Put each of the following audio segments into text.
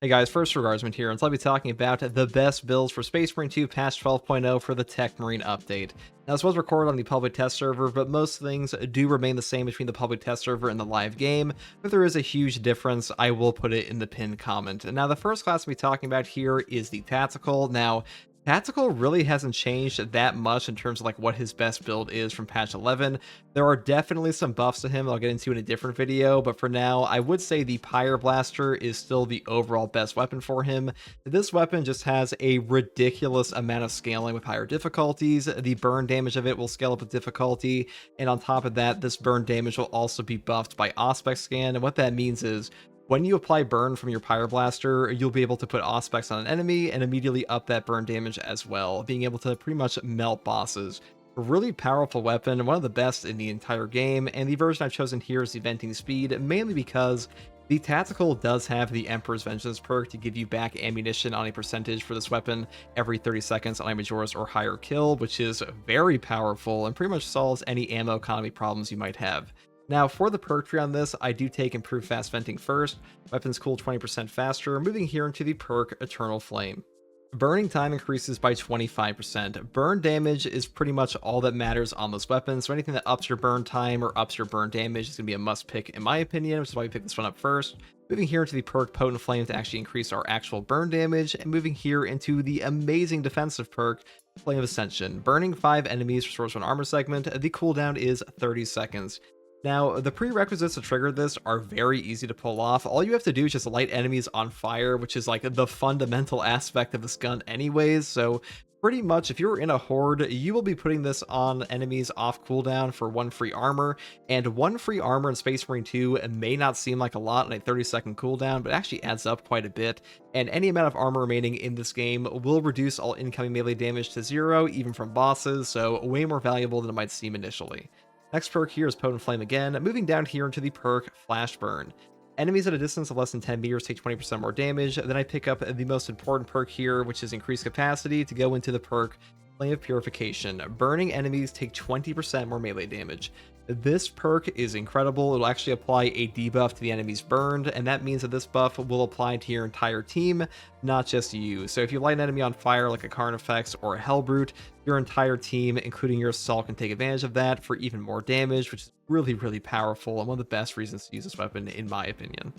Hey guys, first regardsman here, and so I'll be talking about the best builds for Space Marine 2 patch 12.0 for the Techmarine update. Now, this was recorded on the public test server, but most things do remain the same between the public test server and the live game. If there is a huge difference, I will put it in the pinned comment. Now, the first class we'll be talking about here is the Tactical. Now, Tactical really hasn't changed that much in terms of like what his best build is from patch 11. There are definitely some buffs to him I'll get into in a different video, but for now, I would say the Pyre Blaster is still the overall best weapon for him. This weapon just has a ridiculous amount of scaling with higher difficulties. The burn damage of it will scale up with difficulty, and on top of that, this burn damage will also be buffed by Auspex Scan, and what that means is when you apply burn from your Pyre Blaster, you'll be able to put Auspex on an enemy and immediately up that burn damage as well, being able to pretty much melt bosses. A really powerful weapon, one of the best in the entire game, and the version I've chosen here is the Venting Speed, mainly because the Tactical does have the Emperor's Vengeance perk to give you back ammunition on a percentage for this weapon every 30 seconds on a Majora's or higher kill, which is very powerful and pretty much solves any ammo economy problems you might have. Now, for the perk tree on this, I do take Improved Fast Venting first. Weapons cool 20% faster, moving here into the perk Eternal Flame. Burning time increases by 25%. Burn damage is pretty much all that matters on this weapon, so anything that ups your burn time or ups your burn damage is going to be a must pick in my opinion, which is why we picked this one up first. Moving here into the perk Potent Flame to actually increase our actual burn damage, and moving here into the amazing defensive perk Flame of Ascension. Burning 5 enemies restores 1 armor segment. The cooldown is 30 seconds. Now, the prerequisites to trigger this are very easy to pull off. All you have to do is just light enemies on fire, which is like the fundamental aspect of this gun anyways. So pretty much if you're in a horde, you will be putting this on enemies off cooldown for 1 free armor. And 1 free armor in Space Marine 2 may not seem like a lot on a 30-second cooldown, but it actually adds up quite a bit. And any amount of armor remaining in this game will reduce all incoming melee damage to 0, even from bosses, so way more valuable than it might seem initially. Next perk here is Potent Flame again, moving down here into the perk Flash Burn. Enemies at a distance of less than 10 meters take 20% more damage. Then I pick up the most important perk here, which is Increased Capacity, to go into the perk Flame of Purification. Burning enemies take 20% more melee damage. This perk is incredible. It'll actually apply a debuff to the enemies burned, and that means that this buff will apply to your entire team, not just you. So if you light an enemy on fire like a Carnifex or a Hellbrute, your entire team, including your assault, can take advantage of that for even more damage, which is really, really powerful and one of the best reasons to use this weapon, in my opinion.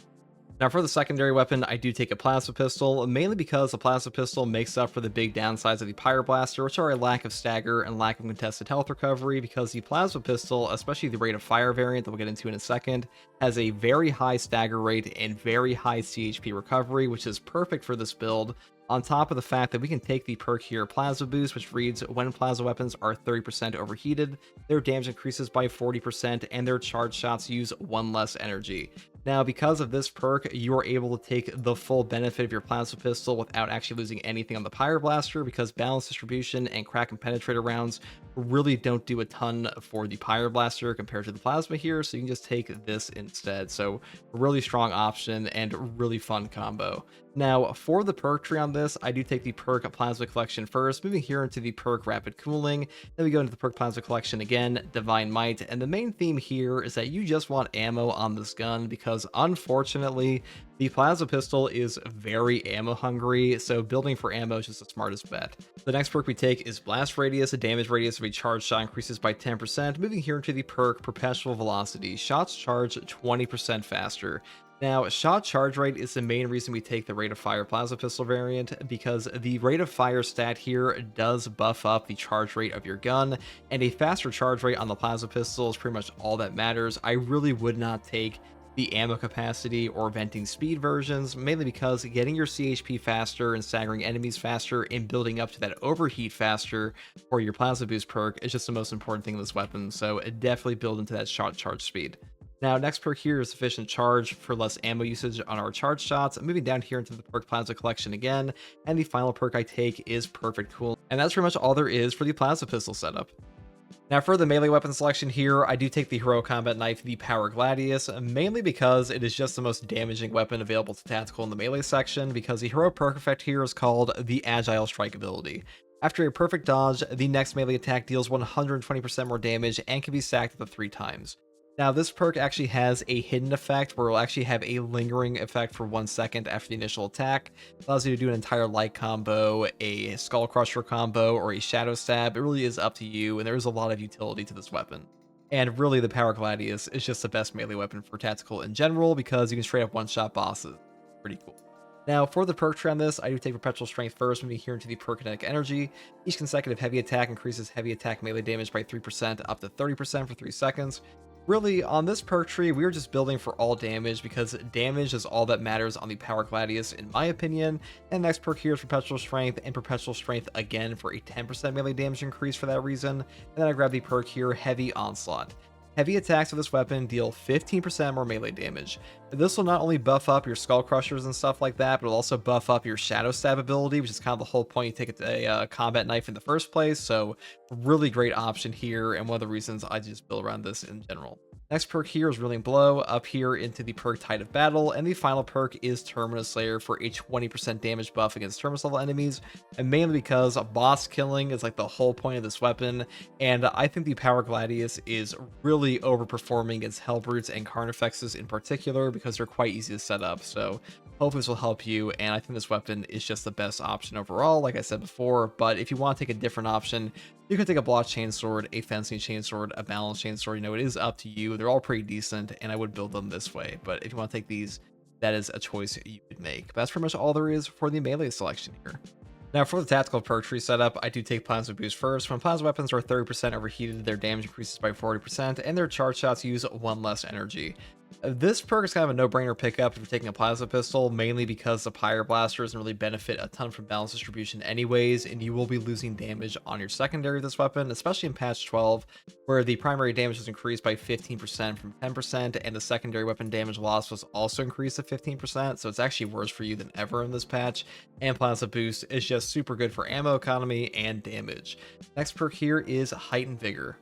Now, for the secondary weapon, I do take a Plasma Pistol, mainly because the Plasma Pistol makes up for the big downsides of the Pyre Blaster, which are a lack of stagger and lack of contested health recovery, because the Plasma Pistol, especially the rate of fire variant that we'll get into in a second, has a very high stagger rate and very high CHP recovery, which is perfect for this build. On top of the fact that we can take the perk here, Plasma Boost, which reads when plasma weapons are 30% overheated, their damage increases by 40% and their charge shots use 1 less energy. Now, because of this perk, you are able to take the full benefit of your Plasma Pistol without actually losing anything on the Pyre Blaster, because Balanced Distribution and Crack and Penetrator rounds really don't do a ton for the Pyre Blaster compared to the Plasma here, so you can just take this instead. So, a really strong option and really fun combo. Now, for the perk tree on this, I do take the perk Plasma Collection first, moving here into the perk Rapid Cooling. Then we go into the perk Plasma Collection again, Divine Might, and the main theme here is that you just want ammo on this gun, because unfortunately, the Plasma Pistol is very ammo hungry, so building for ammo is just the smartest bet. The next perk we take is Blast Radius. The damage radius of a charge shot increases by 10%, moving here into the perk Perpetual Velocity. Shots charge 20% faster. Now, shot charge rate is the main reason we take the rate of fire Plasma Pistol variant, because the rate of fire stat here does buff up the charge rate of your gun, and a faster charge rate on the Plasma Pistol is pretty much all that matters. I really would not take the ammo capacity or venting speed versions, mainly because getting your CHP faster and staggering enemies faster and building up to that overheat faster for your Plasma Boost perk is just the most important thing in this weapon, so definitely build into that shot charge speed. Now, next perk here is Sufficient Charge for less ammo usage on our charge shots. Moving down here into the perk Plasma Collection again, and the final perk I take is Perfect Cool. And that's pretty much all there is for the Plasma Pistol setup. Now, for the melee weapon selection here, I do take the Hero Combat Knife, the Power Gladius, mainly because it is just the most damaging weapon available to Tactical in the melee section, because the hero perk effect here is called the Agile Strike ability. After a perfect dodge, the next melee attack deals 120% more damage and can be stacked up to 3 times. Now, this perk actually has a hidden effect where it will actually have a lingering effect for 1 second after the initial attack. It allows you to do an entire light combo, a skull crusher combo, or a shadow stab. It really is up to you, and there is a lot of utility to this weapon. And really, the Power Gladius is just the best melee weapon for tactical in general because you can straight up one-shot bosses. Pretty cool. Now, for the perk tree on this, I do take Perpetual Strength first, moving here into the perk Kinetic Energy. Each consecutive heavy attack increases heavy attack melee damage by 3% up to 30% for 3 seconds. Really, on this perk tree, we are just building for all damage because damage is all that matters on the Power Gladius, in my opinion. And the next perk here is Perpetual Strength, and Perpetual Strength again for a 10% melee damage increase for that reason. And then I grab the perk here, Heavy Onslaught. Heavy attacks with this weapon deal 15% more melee damage. This will not only buff up your skull crushers and stuff like that, but it'll also buff up your shadow stab ability, which is kind of the whole point. You take a combat knife in the first place, so really great option here, and one of the reasons I just build around this in general. Next perk here is Reeling Blow, up here into the perk Tide of Battle, and the final perk is Terminus Slayer for a 20% damage buff against Terminus level enemies, and mainly because boss killing is like the whole point of this weapon, and I think the Power Gladius is really overperforming against Hellbrutes and Carnifexes in particular because they're quite easy to set up, so hopefully this will help you, and I think this weapon is just the best option overall, like I said before. But if you want to take a different option, you can take a block chainsword, a fencing chainsword, a balance chainsword. You know, it is up to you. They're all pretty decent, and I would build them this way. But if you want to take these, that is a choice you could make. But that's pretty much all there is for the melee selection here. Now, for the tactical perk tree setup, I do take Plasma Boost first. When plasma weapons are 30% overheated, their damage increases by 40%, and their charge shots use 1 less energy. This perk is kind of a no-brainer pickup if you're taking a plasma pistol, mainly because the Pyre Blaster doesn't really benefit a ton from balance distribution anyways, and you will be losing damage on your secondary of this weapon, especially in patch 12, where the primary damage was increased by 15% from 10%, and the secondary weapon damage loss was also increased to 15%, so it's actually worse for you than ever in this patch, and Plasma Boost is just super good for ammo economy and damage. Next perk here is Heightened Vigor.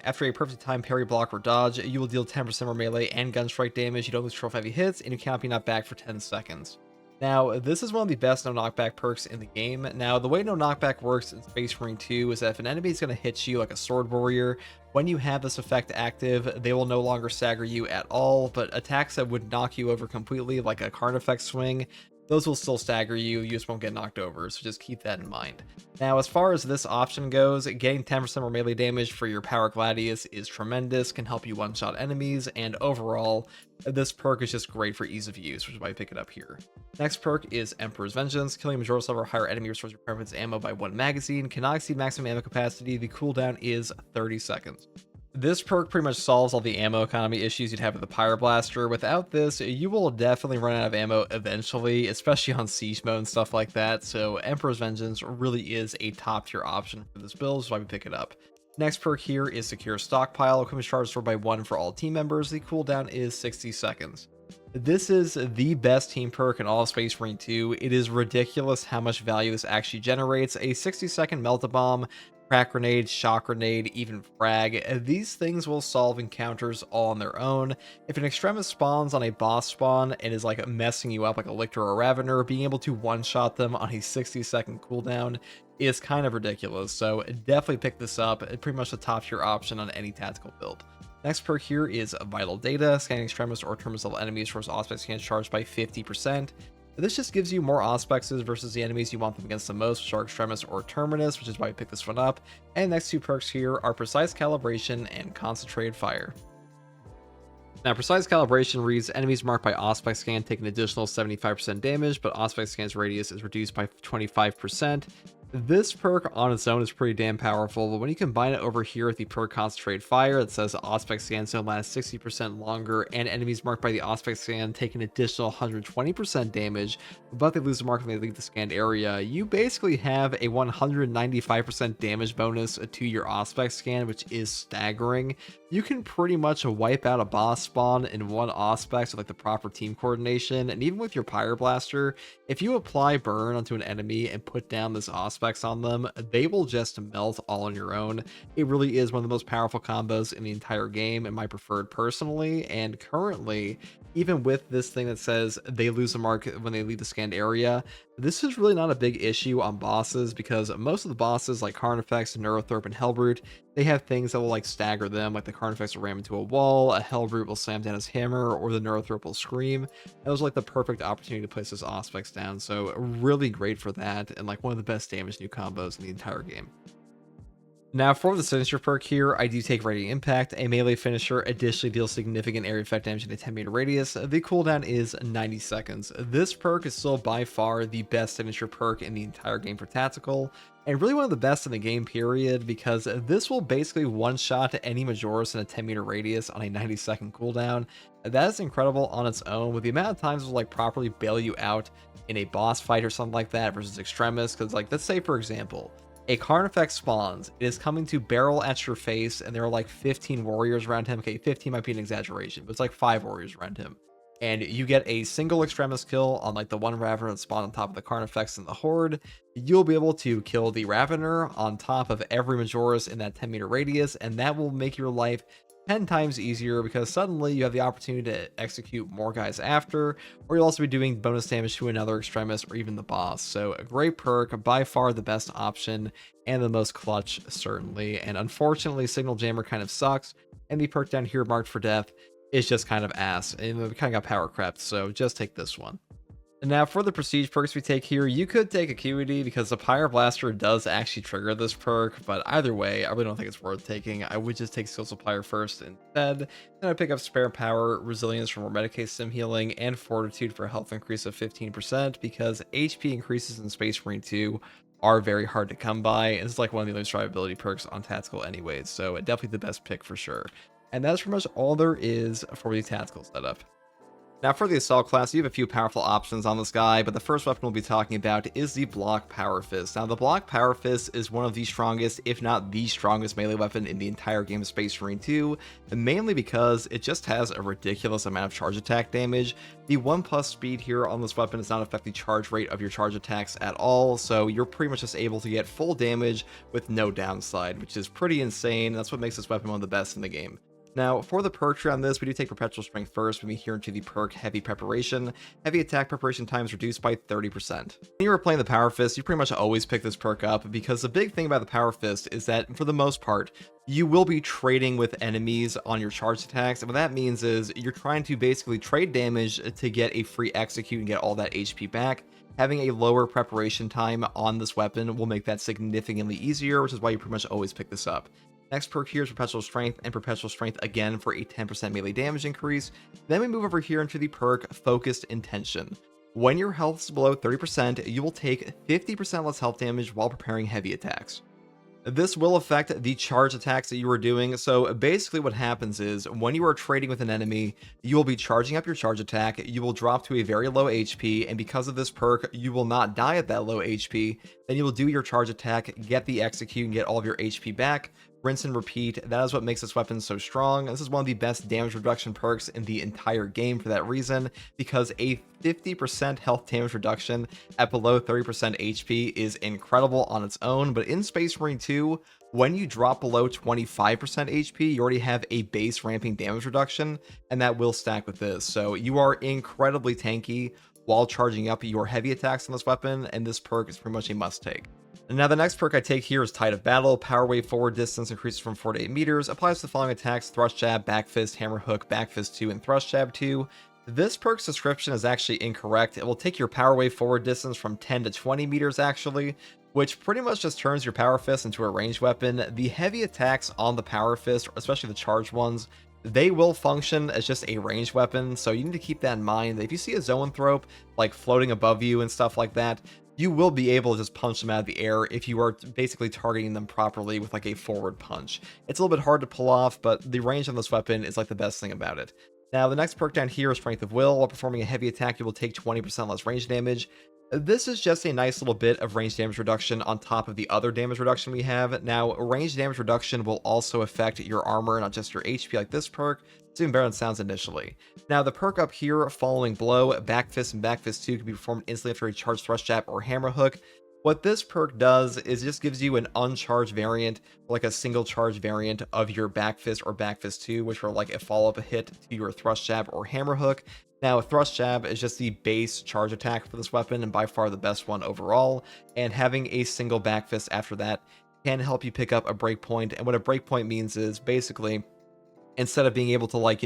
After a perfect time parry, block, or dodge, you will deal 10% more melee and gun strike damage. You don't lose 12 heavy hits, and you cannot be knocked back for 10 seconds. Now, this is one of the best no knockback perks in the game. Now, the way no knockback works in Space Marine 2 is that if an enemy is going to hit you like a sword warrior, when you have this effect active, they will no longer stagger you at all, but attacks that would knock you over completely, like a Carnifex swing, those will still stagger you, you just won't get knocked over, so just keep that in mind. Now, as far as this option goes, getting 10% more melee damage for your Power Gladius is tremendous, can help you one-shot enemies, and overall, this perk is just great for ease of use, which is why I pick it up here. Next perk is Emperor's Vengeance. Killing a majority level or higher enemy restores your preference ammo by 1 magazine, cannot exceed maximum ammo capacity, the cooldown is 30 seconds. This perk pretty much solves all the ammo economy issues you'd have with the Pyre Blaster. Without this, you will definitely run out of ammo eventually, especially on siege mode and stuff like that, so Emperor's Vengeance really is a top tier option for this build, so I would pick it up. Next perk here is Secure Stockpile. Equipment charge stored by 1 for all team members. The cooldown is 60 seconds. This is the best team perk in all of Space Marine 2. It is ridiculous how much value this actually generates. A 60-second Melt-A-Bomb, Crack Grenade, Shock Grenade, even Frag. These things will solve encounters all on their own. If an Extremis spawns on a boss spawn and is like messing you up like a Lictor or Ravener, being able to one-shot them on a 60-second cooldown is kind of ridiculous. So definitely pick this up. It's pretty much the top tier option on any tactical build. Next perk here is Vital Data. Scanning Extremis or Terminus level enemies for Auspex scans charged by 50%. This just gives you more Auspexes versus the enemies you want them against the most, which are Extremis or Terminus, which is why I picked this one up. And next 2 perks here are Precise Calibration and Concentrated Fire. Now, Precise Calibration reads, enemies marked by Auspex scan take an additional 75% damage, but Auspex scan's radius is reduced by 25%. This perk on its own is pretty damn powerful, but when you combine it over here with the perk Concentrated Fire that says Auspex scan zone lasts 60% longer, and enemies marked by the Auspex scan take an additional 120% damage, but they lose the mark when they leave the scanned area, you basically have a 195% damage bonus to your Auspex scan, which is staggering. You can pretty much wipe out a boss spawn in 1 Auspex with like the proper team coordination, and even with your Pyre Blaster, if you apply burn onto an enemy and put down this Auspex on them, they will just melt all on your own. It really is one of the most powerful combos in the entire game, and my preferred personally. And currently, even with this thing that says they lose a mark when they leave the scanned area, this is really not a big issue on bosses because most of the bosses like Carnifex, Neurothorpe, and Hellbrute, They have things that will like stagger them, like the Carnifex will ram into a wall, a Hellbrute will slam down his hammer, or the Neurothrop will scream. That was like the perfect opportunity to place this Auspex down, so really great for that, and like one of the best damage new combos in the entire game. Now, for the signature perk here, I do take Radiant Impact. A melee finisher additionally deals significant area effect damage in a 10-meter radius. The cooldown is 90 seconds. This perk is still by far the best signature perk in the entire game for tactical, and really one of the best in the game, period, because this will basically one-shot any Majoris in a 10-meter radius on a 90-second cooldown. That is incredible on its own, with the amount of times it will like properly bail you out in a boss fight or something like that versus Extremis, because like, let's say, for example, a Carnifex spawns, it is coming to barrel at your face, and there are like 15 warriors around him. Okay, 15 might be an exaggeration, but it's like 5 warriors around him. And you get a single Extremis kill on like the one Ravener that spawned on top of the Carnifex in the Horde. You'll be able to kill the Ravener on top of every Majoris in that 10-meter radius, and that will make your life 10 times easier, because suddenly you have the opportunity to execute more guys after, or you'll also be doing bonus damage to another Extremis or even the boss. So a great perk, by far the best option and the most clutch, certainly. And unfortunately, Signal Jammer kind of sucks, and the perk down here marked for death is just kind of ass, and we kind of got power crept, so just take this one. Now, for the prestige perks we take here, you could take Acuity because the Pyre Blaster does actually trigger this perk, but either way, I really don't think it's worth taking. I would just take Skill Supplier first instead. Then I'd pick up Spare Power, Resilience for more Medicaid Sim healing, and Fortitude for a health increase of 15%, because HP increases in Space Marine 2 are very hard to come by, and it's like one of the only survivability perks on Tactical anyways, so definitely the best pick for sure. And that's pretty much all there is for the Tactical setup. Now, for the Assault class, you have a few powerful options on this guy, but the first weapon we'll be talking about is the Block Power Fist. Now, the Block Power Fist is one of the strongest, if not the strongest melee weapon in the entire game of Space Marine 2, mainly because it just has a ridiculous amount of charge attack damage. The 1+ speed here on this weapon does not affect the charge rate of your charge attacks at all, so you're pretty much just able to get full damage with no downside, which is pretty insane. That's what makes this weapon one of the best in the game. Now, for the perk tree on this, we do take Perpetual Strength first when we hear into the perk Heavy Preparation. Heavy attack preparation time is reduced by 30%. When you are playing the Power Fist, you pretty much always pick this perk up, because the big thing about the Power Fist is that, for the most part, you will be trading with enemies on your charge attacks, and what that means is you're trying to basically trade damage to get a free execute and get all that HP back. Having a lower preparation time on this weapon will make that significantly easier, which is why you pretty much always pick this up. Next perk here is Perpetual Strength, and Perpetual Strength again for a 10% melee damage increase. Then we move over here into the perk Focused Intention. When your health is below 30%, you will take 50% less health damage while preparing heavy attacks. This will affect the charge attacks that you are doing. So basically what happens is, when you are trading with an enemy, you will be charging up your charge attack, you will drop to a very low HP, and because of this perk, you will not die at that low HP. Then you will do your charge attack, get the execute, and get all of your HP back. Rinse and repeat. That is what makes this weapon so strong. This is one of the best damage reduction perks in the entire game for that reason, because a 50% health damage reduction at below 30% HP is incredible on its own, but in Space Marine 2, when you drop below 25% HP, you already have a base ramping damage reduction, and that will stack with this. So you are incredibly tanky while charging up your heavy attacks on this weapon, and this perk is pretty much a must take. Now, the next perk I take here is Tide of Battle. Power Wave forward distance increases from 4 to 8 meters. Applies to the following attacks: Thrust Jab, Back Fist, Hammer Hook, Back Fist 2, and Thrust Jab 2. This perk's description is actually incorrect. It will take your Power Wave forward distance from 10 to 20 meters, actually, which pretty much just turns your Power Fist into a ranged weapon. The heavy attacks on the Power Fist, especially the charged ones, they will function as just a ranged weapon, so you need to keep that in mind. If you see a Zoanthrope like floating above you and stuff like that, you will be able to just punch them out of the air if you are basically targeting them properly with like a forward punch. It's a little bit hard to pull off, but the range on this weapon is like the best thing about it. Now, the next perk down here is Strength of Will. While performing a heavy attack, you will take 20% less range damage. This is just a nice little bit of range damage reduction on top of the other damage reduction we have. Now, range damage reduction will also affect your armor, not just your HP like this perk. It's even better than it sounds initially. Now, the perk up here, Following Blow, Back Fist and Back Fist 2 can be performed instantly after a charged Thrust Jab or Hammer Hook. What this perk does is just gives you an uncharged variant, like a single charge variant of your Back Fist or Back Fist 2, which are like a follow-up hit to your Thrust Jab or Hammer Hook. Now, Thrust Jab is just the base charge attack for this weapon, and by far the best one overall, and having a single Back Fist after that can help you pick up a breakpoint. And what a breakpoint means is basically, instead of being able to, like,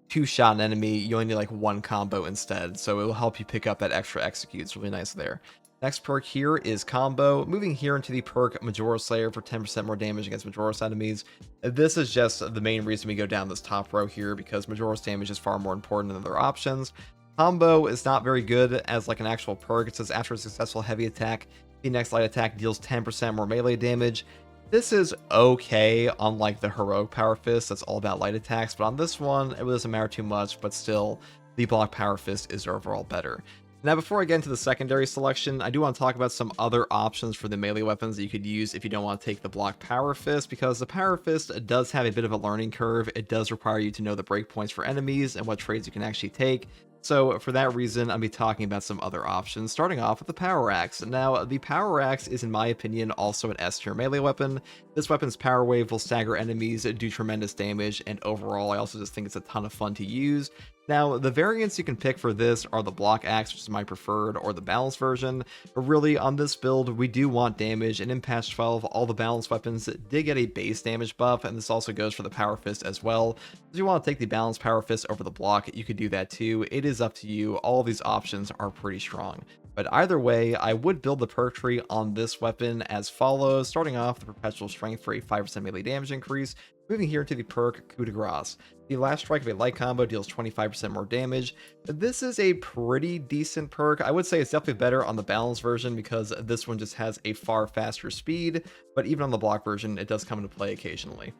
two-shot an enemy, you only need like one combo instead. So it will help you pick up that extra execute. It's really nice there. Next perk here is Combo. Moving here into the perk Majora Slayer for 10% more damage against Majora's enemies. This is just the main reason we go down this top row here, because Majora's damage is far more important than other options. Combo is not very good as like an actual perk. It says after a successful heavy attack, the next light attack deals 10% more melee damage. This is okay on like the heroic Power Fist that's all about light attacks, but on this one it doesn't matter too much, but still the block Power Fist is overall better. Now, before I get into the secondary selection, I do want to talk about some other options for the melee weapons that you could use if you don't want to take the block Power Fist, because the Power Fist does have a bit of a learning curve. It does require you to know the breakpoints for enemies and what trades you can actually take. So for that reason, I'll be talking about some other options, starting off with the Power Axe. Now, the Power Axe is, in my opinion, also an S tier melee weapon. This weapon's Power Wave will stagger enemies, do tremendous damage, and overall, I also just think it's a ton of fun to use. Now, the variants you can pick for this are the Block Axe, which is my preferred, or the Balanced version. But really, on this build, we do want damage, and in patch 12, all the balanced weapons did get a base damage buff, and this also goes for the Power Fist as well. If you want to take the Balanced Power Fist over the Block, you could do that too. It is up to you. All these options are pretty strong. But either way, I would build the perk tree on this weapon as follows, starting off the Perpetual Strength for a 5% melee damage increase, moving here to the perk Coup de Grace. The last strike of a light combo deals 25% more damage. This is a pretty decent perk. I would say it's definitely better on the balanced version because this one just has a far faster speed, but even on the block version, it does come into play occasionally.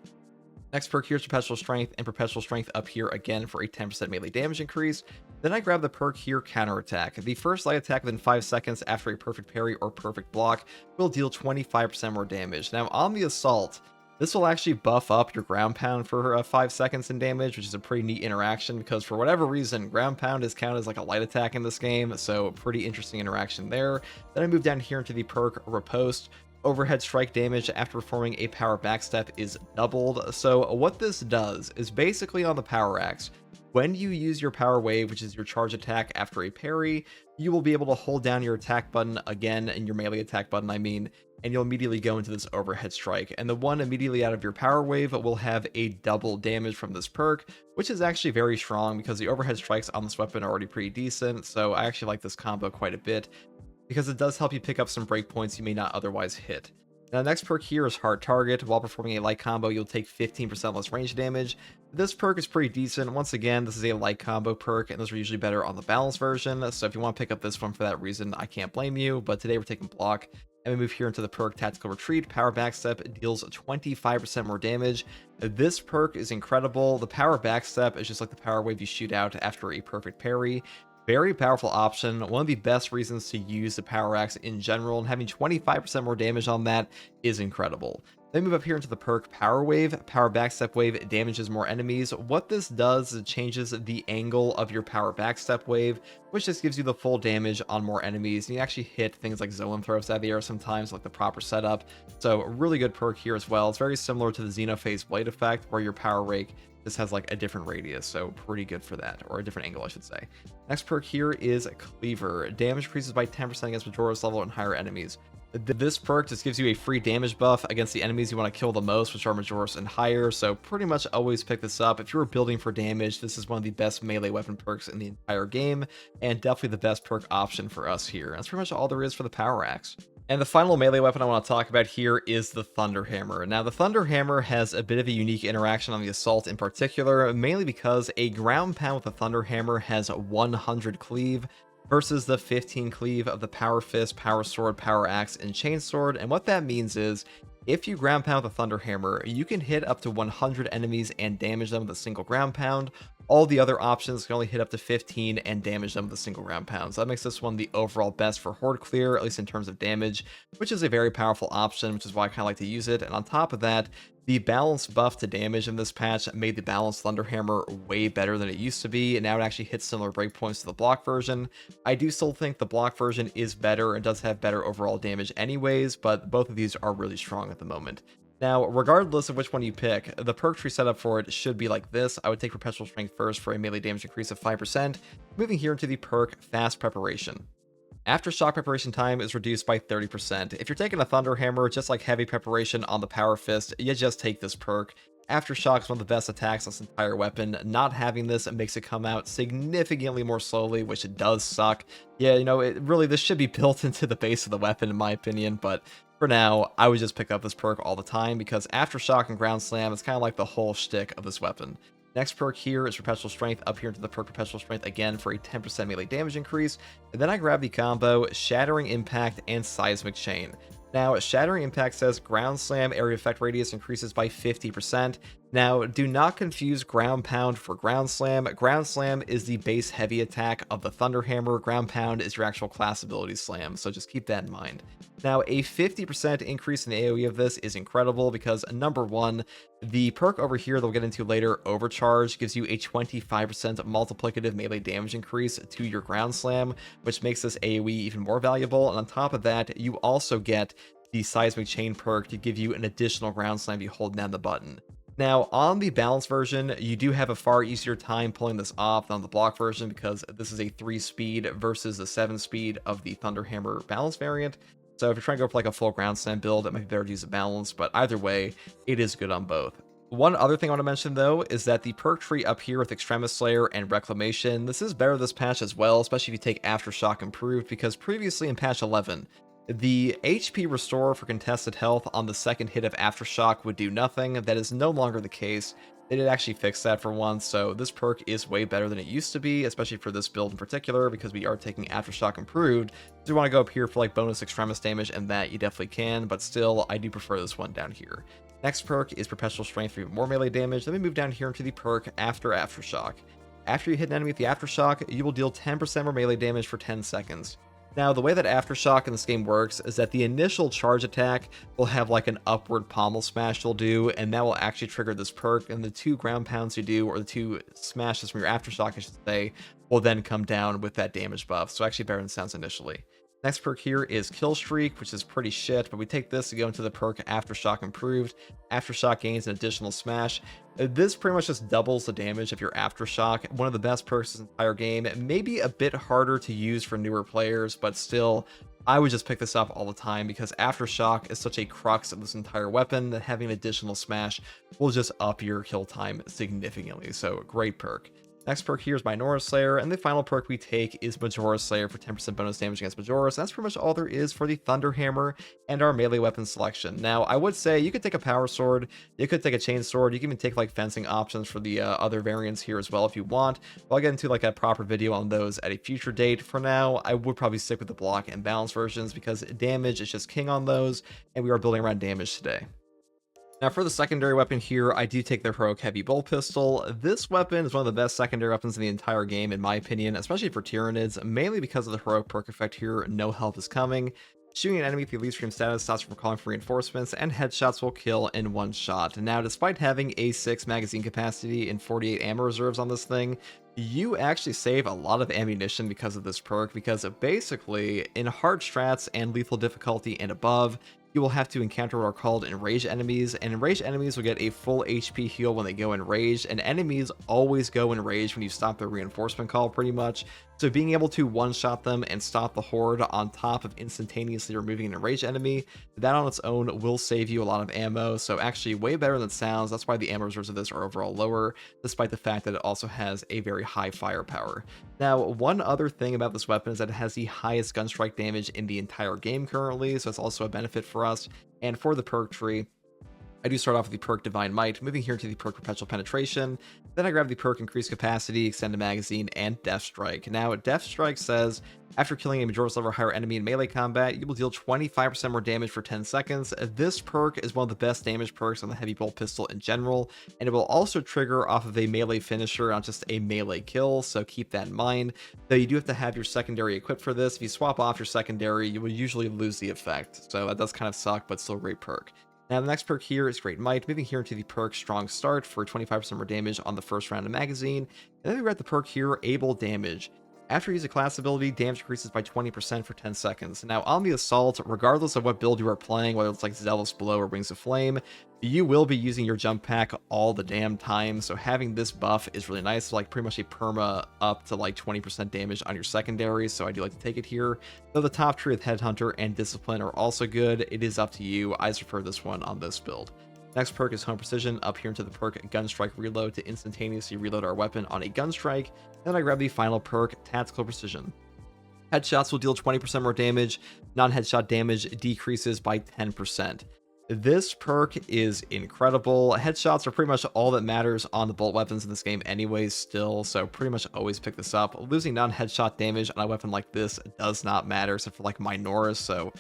Next perk here is Perpetual Strength, and Perpetual Strength up here again for a 10% melee damage increase. Then I grab the perk here, Counterattack. The first light attack within 5 seconds after a perfect parry or perfect block will deal 25% more damage. Now on the Assault, this will actually buff up your ground pound for 5 seconds in damage, which is a pretty neat interaction because for whatever reason, ground pound is counted as like a light attack in this game, so pretty interesting interaction there. Then I move down here into the perk Riposte. Overhead strike damage after performing a power backstep is doubled. So what this does is basically on the Power Axe, when you use your Power Wave, which is your charge attack after a parry, you will be able to hold down your attack button again, and your melee attack button, I mean, and you'll immediately go into this overhead strike. And the one immediately out of your Power Wave will have a double damage from this perk, which is actually very strong because the overhead strikes on this weapon are already pretty decent. So I actually like this combo quite a bit, because it does help you pick up some breakpoints you may not otherwise hit. Now, the next perk here is Hard Target. While performing a light combo, you'll take 15% less range damage. This perk is pretty decent. Once again, this is a light combo perk, and those are usually better on the balanced version. So if you want to pick up this one for that reason, I can't blame you. But today we're taking Block, and we move here into the perk Tactical Retreat. Power Backstep deals 25% more damage. This perk is incredible. The Power Backstep is just like the Power Wave you shoot out after a perfect parry. Very powerful option, one of the best reasons to use the Power Axe in general, and having 25% more damage on that is incredible. Then move up here into the perk Power Wave. Power Backstep Wave damages more enemies. What this does is it changes the angle of your Power Backstep Wave, which just gives you the full damage on more enemies. And you actually hit things like Zoanthropes out of the air sometimes, like the proper setup. So a really good perk here as well. It's very similar to the Xenophase Blade effect, where your Power Rake this has like a different radius, so pretty good for that, or a different angle, I should say. Next perk here is Cleaver. Damage increases by 10% against Majora's level and higher enemies. This perk just gives you a free damage buff against the enemies you want to kill the most, which are Majora's and higher, so pretty much always pick this up. If you were building for damage, this is one of the best melee weapon perks in the entire game, and definitely the best perk option for us here. That's pretty much all there is for the Power Axe. And the final melee weapon I want to talk about here is the Thunder Hammer. Now, the Thunder Hammer has a bit of a unique interaction on the Assault in particular, mainly because a ground pound with the Thunder Hammer has 100 cleave versus the 15 cleave of the Power Fist, Power Sword, Power Axe, and Chainsword. And what that means is, if you ground pound with a Thunder Hammer, you can hit up to 100 enemies and damage them with a single ground pound. All the other options can only hit up to 15 and damage them with a single ground pound. So that makes this one the overall best for horde clear, at least in terms of damage, which is a very powerful option, which is why I kind of like to use it. And on top of that, the balance buff to damage in this patch made the balanced Thunder Hammer way better than it used to be, and now it actually hits similar breakpoints to the block version. I do still think the block version is better and does have better overall damage anyways, but both of these are really strong at the moment. Now, regardless of which one you pick, the perk tree setup for it should be like this. I would take Perpetual Strength first for a melee damage increase of 5%, moving here into the perk Fast Preparation. Aftershock preparation time is reduced by 30%. If you're taking a Thunder Hammer, just like heavy preparation on the Power Fist, you just take this perk. Aftershock is one of the best attacks on this entire weapon. Not having this makes it come out significantly more slowly, which it does suck. Yeah, this should be built into the base of the weapon, in my opinion, but for now, I would just pick up this perk all the time because Aftershock and Ground Slam is kind of like the whole shtick of this weapon. Next perk here is Perpetual Strength, up here into the perk Perpetual Strength again for a 10% melee damage increase. And then I grab the combo Shattering Impact and Seismic Chain. Now, Shattering Impact says Ground Slam area effect radius increases by 50%. Now, do not confuse Ground Pound for Ground Slam. Ground Slam is the base heavy attack of the Thunder Hammer. Ground Pound is your actual class ability slam, so just keep that in mind. Now, a 50% increase in the AoE of this is incredible because, number one, the perk over here that we'll get into later, Overcharge, gives you a 25% multiplicative melee damage increase to your Ground Slam, which makes this AoE even more valuable. And on top of that, you also get the Seismic Chain perk to give you an additional Ground Slam if you hold down the button. Now, on the balance version, you do have a far easier time pulling this off than on the block version because this is a 3-speed versus the 7-speed of the Thunder Hammer balance variant. So if you're trying to go for like a full Ground Slam build, it might be better to use a balance, but either way, it is good on both. One other thing I want to mention though is that the perk tree up here with Extremis Slayer and Reclamation, this is better this patch as well, especially if you take Aftershock Improved, because previously in patch 11, the HP restore for contested health on the second hit of Aftershock would do nothing. That is no longer the case. They did actually fix that for once, so this perk is way better than it used to be, especially for this build in particular, because we are taking Aftershock Improved. If you want to go up here for like bonus Extremis damage and that, you definitely can, but still, I do prefer this one down here. Next perk is Perpetual Strength for even more melee damage. Then we move down here into the perk after Aftershock. After you hit an enemy with the Aftershock, you will deal 10% more melee damage for 10 seconds. Now, the way that Aftershock in this game works is that the initial charge attack will have like an upward pommel smash you'll do, and that will actually trigger this perk, and the 2 ground pounds you do, or the 2 smashes from your Aftershock, I should say, will then come down with that damage buff, so actually better than it sounds initially. Next perk here is Kill Streak, which is pretty shit, but we take this to go into the perk Aftershock Improved. Aftershock gains an additional smash. This pretty much just doubles the damage of your Aftershock. One of the best perks in this entire game. Maybe a bit harder to use for newer players, but still, I would just pick this up all the time because Aftershock is such a crux of this entire weapon that having an additional smash will just up your kill time significantly. So, great perk. Next perk here is Minoru Slayer, and the final perk we take is Majora Slayer for 10% bonus damage against Majoras. That's pretty much all there is for the Thunder Hammer and our melee weapon selection. Now, I would say you could take a Power Sword, you could take a Chain Sword, you can even take like fencing options for the other variants here as well if you want. But I'll get into like a proper video on those at a future date. For now, I would probably stick with the block and balance versions because damage is just king on those, and we are building around damage today. Now for the secondary weapon here, I do take the Heroic Heavy Bolt Pistol. This weapon is one of the best secondary weapons in the entire game, in my opinion, especially for Tyranids, mainly because of the Heroic perk effect here, No Help is Coming. Shooting an enemy with the Elite Stream status stops from calling for reinforcements, and headshots will kill in one shot. Now, despite having a 6 magazine capacity and 48 ammo reserves on this thing, you actually save a lot of ammunition because of this perk, because basically, in hard strats and lethal difficulty and above, you will have to encounter what are called enraged enemies, and enraged enemies will get a full HP heal when they go enraged, and enemies always go enraged when you stop their reinforcement call pretty much. So being able to one-shot them and stop the horde on top of instantaneously removing an enraged enemy, that on its own will save you a lot of ammo, so actually way better than it sounds. That's why the ammo reserves of this are overall lower, despite the fact that it also has a very high firepower. Now, one other thing about this weapon is that it has the highest gun strike damage in the entire game currently, so it's also a benefit for us. And for the perk tree, I do start off with the perk Divine Might, moving here to the perk Perpetual Penetration. Then I grab the perk Increased Capacity, Extended Magazine, and Death Strike. Now, Death Strike says, after killing a Majora's level or higher enemy in melee combat, you will deal 25% more damage for 10 seconds. This perk is one of the best damage perks on the Heavy Bolt Pistol in general, and it will also trigger off of a melee finisher on just a melee kill, so keep that in mind. Though you do have to have your secondary equipped for this. If you swap off your secondary, you will usually lose the effect, so that does kind of suck, but still a great perk. Now the next perk here is Great Might, moving here into the perk Strong Start for 25% more damage on the first round of magazine. And then we got the perk here, Able Damage. After you use a class ability, damage increases by 20% for 10 seconds. Now, on the Assault, regardless of what build you are playing, whether it's like Zealous Blow or Wings of Flame, you will be using your jump pack all the damn time, so having this buff is really nice, like pretty much a perma up to like 20% damage on your secondary, so I do like to take it here. Though the top tree with Headhunter and Discipline are also good, it is up to you. I just prefer this one on this build. Next perk is Home Precision, up here into the perk Gunstrike Reload to instantaneously reload our weapon on a gunstrike. Then I grab the final perk, Tactical Precision. Headshots will deal 20% more damage, non-headshot damage decreases by 10%. This perk is incredible. Headshots are pretty much all that matters on the bolt weapons in this game anyways still, so pretty much always pick this up. Losing non-headshot damage on a weapon like this does not matter, except for like Minoris, so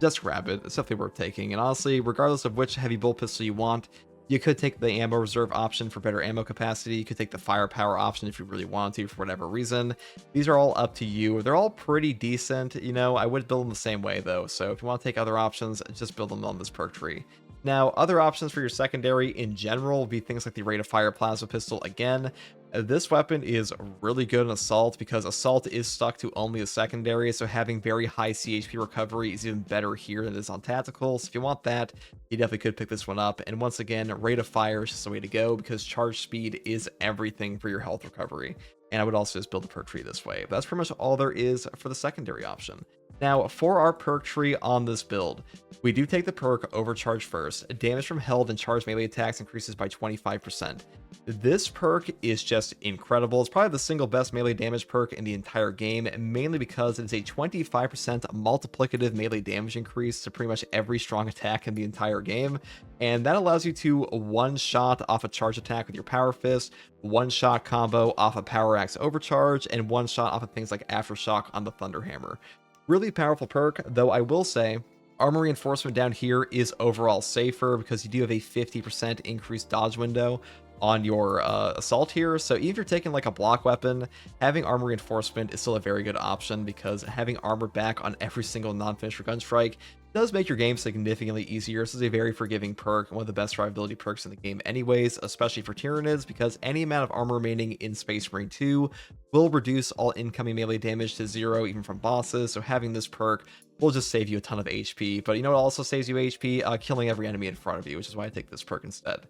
just grab it. It's definitely worth taking. And honestly, regardless of which heavy bolt pistol you want, you could take the ammo reserve option for better ammo capacity. You could take the firepower option if you really want to for whatever reason. These are all up to you. They're all pretty decent. You know, I would build them the same way though. So if you want to take other options, just build them on this perk tree. Now, other options for your secondary in general would be things like the Rate of Fire Plasma Pistol. Again, this weapon is really good in Assault because Assault is stuck to only a secondary, so having very high CHP recovery is even better here than it is on Tactical. So if you want that, you definitely could pick this one up. And once again, Rate of Fire is just the way to go because charge speed is everything for your health recovery. And I would also just build a perk tree this way. But that's pretty much all there is for the secondary option. Now, for our perk tree on this build, we do take the perk Overcharge first. Damage from held and charged melee attacks increases by 25%. This perk is just incredible. It's probably the single best melee damage perk in the entire game, mainly because it is a 25% multiplicative melee damage increase to pretty much every strong attack in the entire game. And that allows you to one-shot off a charge attack with your Power Fist, one-shot combo off a Power Axe Overcharge, and one-shot off of things like Aftershock on the Thunder Hammer. Really powerful perk, though I will say Armor Reinforcement down here is overall safer because you do have a 50% increased dodge window on your Assault here. So even if you're taking like a block weapon, having Armor Reinforcement is still a very good option because having armor back on every single non-finisher gunstrike does make your game significantly easier. This is a very forgiving perk, one of the best survivability perks in the game anyways, especially for Tyranids, because any amount of armor remaining in Space Marine 2 will reduce all incoming melee damage to 0, even from bosses, so having this perk will just save you a ton of HP. But you know what also saves you HP? Killing every enemy in front of you, which is why I take this perk instead.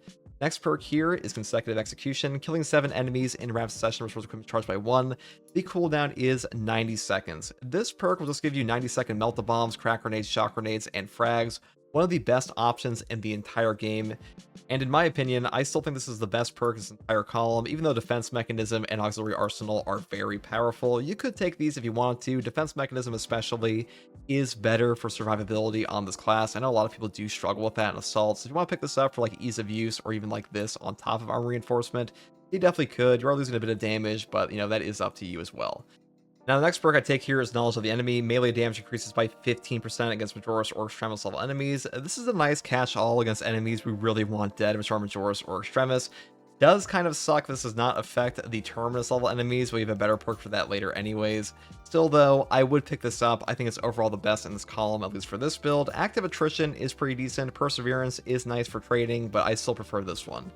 Next perk here is Consecutive Execution. Killing 7 enemies in rapid succession restores equipment charged by 1. The cooldown is 90 seconds. This perk will just give you 90-second melt-the-bombs, crack grenades, shock grenades, and frags. One of the best options in the entire game. And in my opinion, I still think this is the best perk in this entire column, even though Defense Mechanism and Auxiliary Arsenal are very powerful. You could take these if you want to. Defense Mechanism especially is better for survivability on this class. I know a lot of people do struggle with that in Assault, so if you want to pick this up for like ease of use or even like this on top of Armor Reinforcement, you definitely could. You are losing a bit of damage, but you know, that is up to you as well. Now, the next perk I take here is Knowledge of the Enemy. Melee damage increases by 15% against Majoris or Extremis level enemies. This is a nice catch-all against enemies we really want dead, which are Majoris or Extremis. Does kind of suck this does not affect the Terminus level enemies. We have a better perk for that later anyways. Still though, I would pick this up. I think it's overall the best in this column, at least for this build. Active Attrition is pretty decent. Perseverance is nice for trading, but I still prefer this one.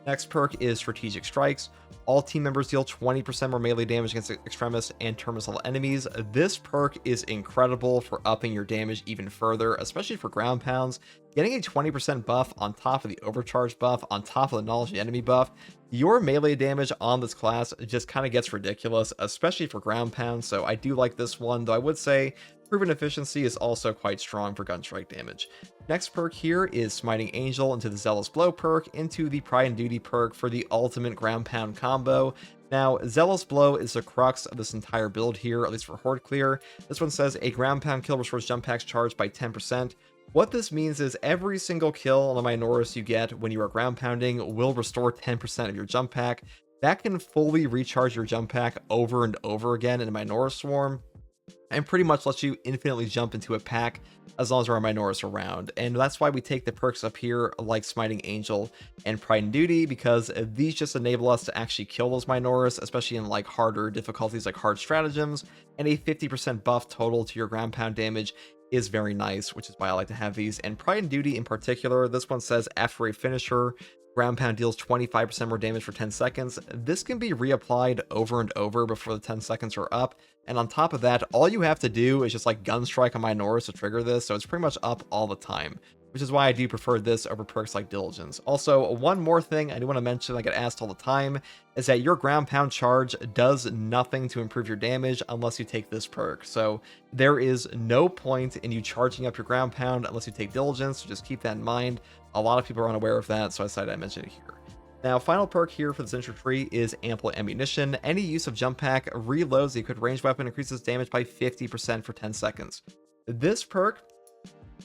Next perk is Strategic Strikes. All team members deal 20% more melee damage against Extremis and Terminus level enemies. This perk is incredible for upping your damage even further, especially for ground pounds. Getting a 20% buff on top of the Overcharge buff, on top of the Knowledge of the Enemy buff, your melee damage on this class just kind of gets ridiculous, especially for ground pounds. So I do like this one, though I would say Proven Efficiency is also quite strong for gunstrike damage. Next perk here is Smiting Angel into the Zealous Blow perk, into the Pride and Duty perk for the ultimate ground pound combo. Now, Zealous Blow is the crux of this entire build here, at least for Horde Clear. This one says a ground pound kill restores jump packs charged by 10%. What this means is every single kill on the Minoris you get when you are ground pounding will restore 10% of your jump pack. That can fully recharge your jump pack over and over again in a Minoris swarm, and pretty much lets you infinitely jump into a pack as long as there are Minoris around. And that's why we take the perks up here like Smiting Angel and Pride and Duty, because these just enable us to actually kill those Minoris, especially in like harder difficulties like hard stratagems, and a 50% buff total to your ground pound damage is very nice, which is why I like to have these. And Pride and Duty in particular, this one says after a finisher, Ground pound deals 25% more damage for 10 seconds. This can be reapplied over and over before the 10 seconds are up. And on top of that, all you have to do is just like gun strike on Minoris to trigger this. So it's pretty much up all the time, which is why I do prefer this over perks like Diligence. Also, one more thing I do want to mention, I get asked all the time, is that your ground pound charge does nothing to improve your damage unless you take this perk. So there is no point in you charging up your ground pound unless you take Diligence, so just keep that in mind. A lot of people are unaware of that, so I decided I mention it here. Now, final perk here for the Cinder Tree is Ample Ammunition. Any use of Jump Pack reloads the equipped ranged weapon, increases damage by 50% for 10 seconds. This perk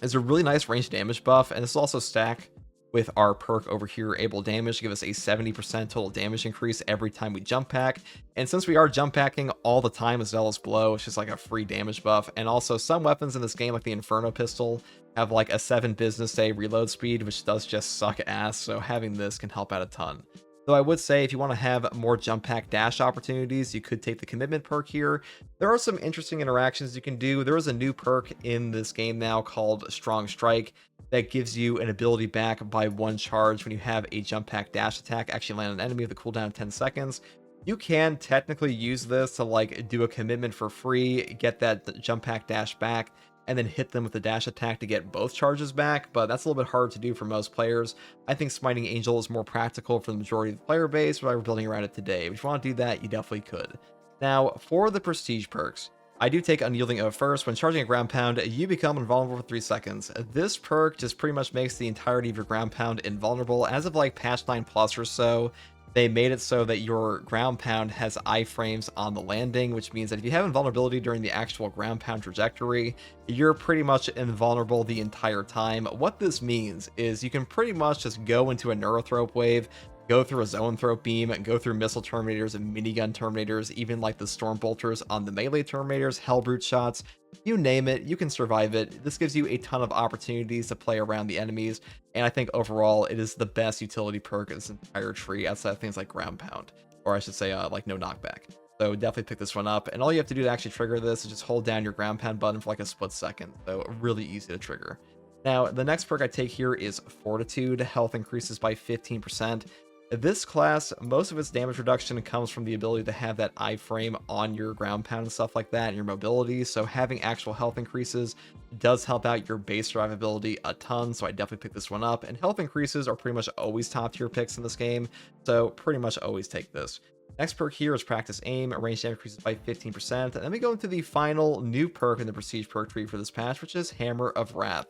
is a really nice range damage buff, and this will also stack with our perk over here, Able Damage, to give us a 70% total damage increase every time we jump pack. And since we are jump packing all the time as Zealous Blow, it's just like a free damage buff. And also some weapons in this game, like the Inferno Pistol, have like a 7 business day reload speed, which does just suck ass, so having this can help out a ton. Though I would say if you want to have more jump pack dash opportunities, you could take the commitment perk here. There are some interesting interactions you can do. There is a new perk in this game now called Strong Strike that gives you an ability back by 1 charge when you have a jump pack dash attack actually land on an enemy with a cooldown of 10 seconds. You can technically use this to like do a commitment for free, get that jump pack dash back, and then hit them with the dash attack to get both charges back, but that's a little bit hard to do for most players. I think Smiting Angel is more practical for the majority of the player base, but we're building around it today. But if you want to do that, you definitely could. Now, for the prestige perks, I do take Unyielding Oath first. When charging a ground pound, you become invulnerable for 3 seconds. This perk just pretty much makes the entirety of your ground pound invulnerable. As of like patch 9 plus or so, they made it so that your ground pound has iframes on the landing, which means that if you have invulnerability during the actual ground pound trajectory, you're pretty much invulnerable the entire time. What this means is you can pretty much just go into a Neurothrope wave, go through a Zoanthrope beam, go through missile terminators and minigun terminators, even like the storm bolters on the melee terminators, hellbrute shots, you name it, you can survive it. This gives you a ton of opportunities to play around the enemies, and I think overall it is the best utility perk in this entire tree outside of things like ground pound, or I should say like no knockback. So definitely pick this one up, and all you have to do to actually trigger this is just hold down your ground pound button for like a split second, so really easy to trigger. Now the next perk I take here is Fortitude. Health increases by 15%. This class, most of its damage reduction comes from the ability to have that iframe on your ground pound and stuff like that, and your mobility, so having actual health increases does help out your base survivability a ton, so I definitely pick this one up. And health increases are pretty much always top tier picks in this game, so pretty much always take this. Next perk here is Practice Aim. Range damage increases by 15%. And then we go into the final new perk in the Prestige perk tree for this patch, which is Hammer of Wrath.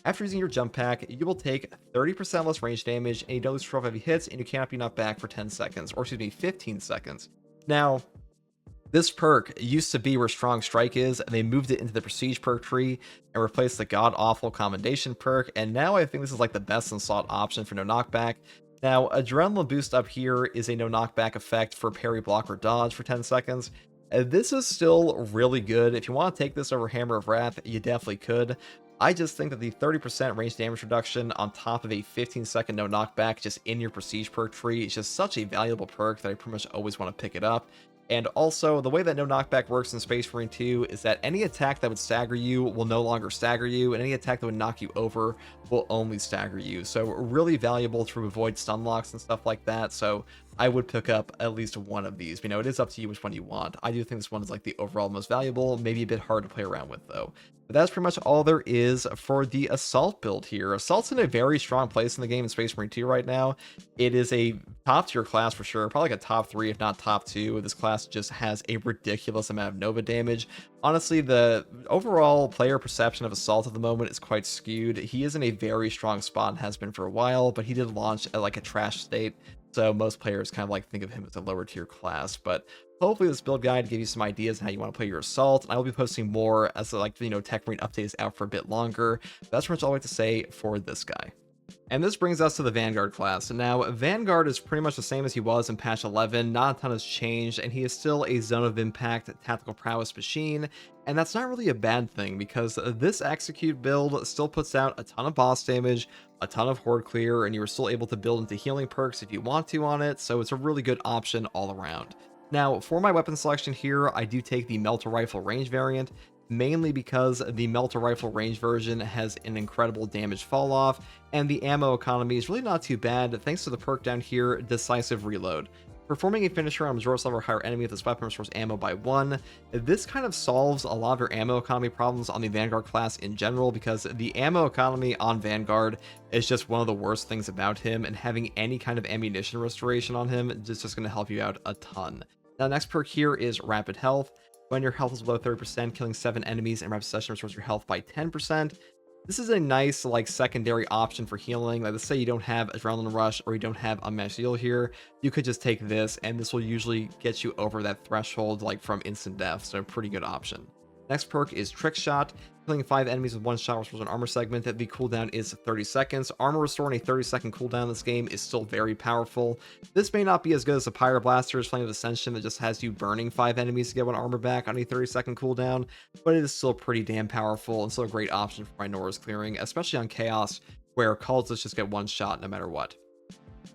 After using your jump pack, you will take 30% less range damage, and you don't lose 12 heavy hits, and you cannot be knocked back for 10 seconds, or excuse me, 15 seconds. Now, this perk used to be where Strong Strike is, and they moved it into the Prestige perk tree and replaced the god-awful Commendation perk, and now I think this is like the best and sought option for no knockback. Now, Adrenaline Boost up here is a no knockback effect for parry, block, or dodge for 10 seconds. This is still really good. If you want to take this over Hammer of Wrath, you definitely could. I just think that the 30% range damage reduction on top of a 15-second no knockback just in your Prestige perk tree is just such a valuable perk that I pretty much always want to pick it up. And also, the way that no knockback works in Space Marine 2 is that any attack that would stagger you will no longer stagger you, and any attack that would knock you over will only stagger you. So really valuable to avoid stun locks and stuff like that. So I would pick up at least one of these. You know, it is up to you which one you want. I do think this one is like the overall most valuable, maybe a bit hard to play around with though. But that's pretty much all there is for the Assault build here. Assault's in a very strong place in the game in Space Marine 2 right now. It is a top tier class for sure, probably like a top 3 if not top 2. This class just has a ridiculous amount of Nova damage. Honestly, the overall player perception of Assault at the moment is quite skewed. He is in a very strong spot and has been for a while, but he did launch at like a trash state. So most players kind of like think of him as a lower tier class, but hopefully this build guide gave you some ideas on how you want to play your Assault. And I will be posting more as like, you know, Techmarine update is out for a bit longer. That's pretty much all I have to say for this guy. And this brings us to the Vanguard class. Now, Vanguard is pretty much the same as he was in patch 11. Not a ton has changed, and he is still a zone of impact tactical prowess machine. And that's not really a bad thing, because this execute build still puts out a ton of boss damage, a ton of horde clear, and you are still able to build into healing perks if you want to on it. So it's a really good option all around. Now, for my weapon selection here, I do take the Melter Rifle range variant. mainly because the Melter Rifle range version has an incredible damage fall off, and the ammo economy is really not too bad thanks to the perk down here, Decisive Reload. Performing a finisher on a resource level or higher enemy with this weapon restores ammo by 1. This kind of solves a lot of your ammo economy problems on the Vanguard class in general, because the ammo economy on Vanguard is just one of the worst things about him, and having any kind of ammunition restoration on him is just going to help you out a ton. Now, next perk here is Rapid Health. When your health is below 30%, killing 7 enemies in rapid succession restores your health by 10%. This is a nice like secondary option for healing. Like, let's say you don't have Adrenaline Rush or you don't have Unmatched Heal here, you could just take this, and this will usually get you over that threshold like from instant death, so pretty good option. Next perk is Trick Shot. Killing 5 enemies with 1 shot restores an armor segment. The cooldown is 30 seconds. Armor restoring a 30-second cooldown in this game is still very powerful. This may not be as good as the Pyroblasters Flame of Ascension that just has you burning 5 enemies to get 1 armor back on a 30-second cooldown, but it is still pretty damn powerful and still a great option for Minora's clearing, especially on Chaos, where cultists just get 1 shot no matter what.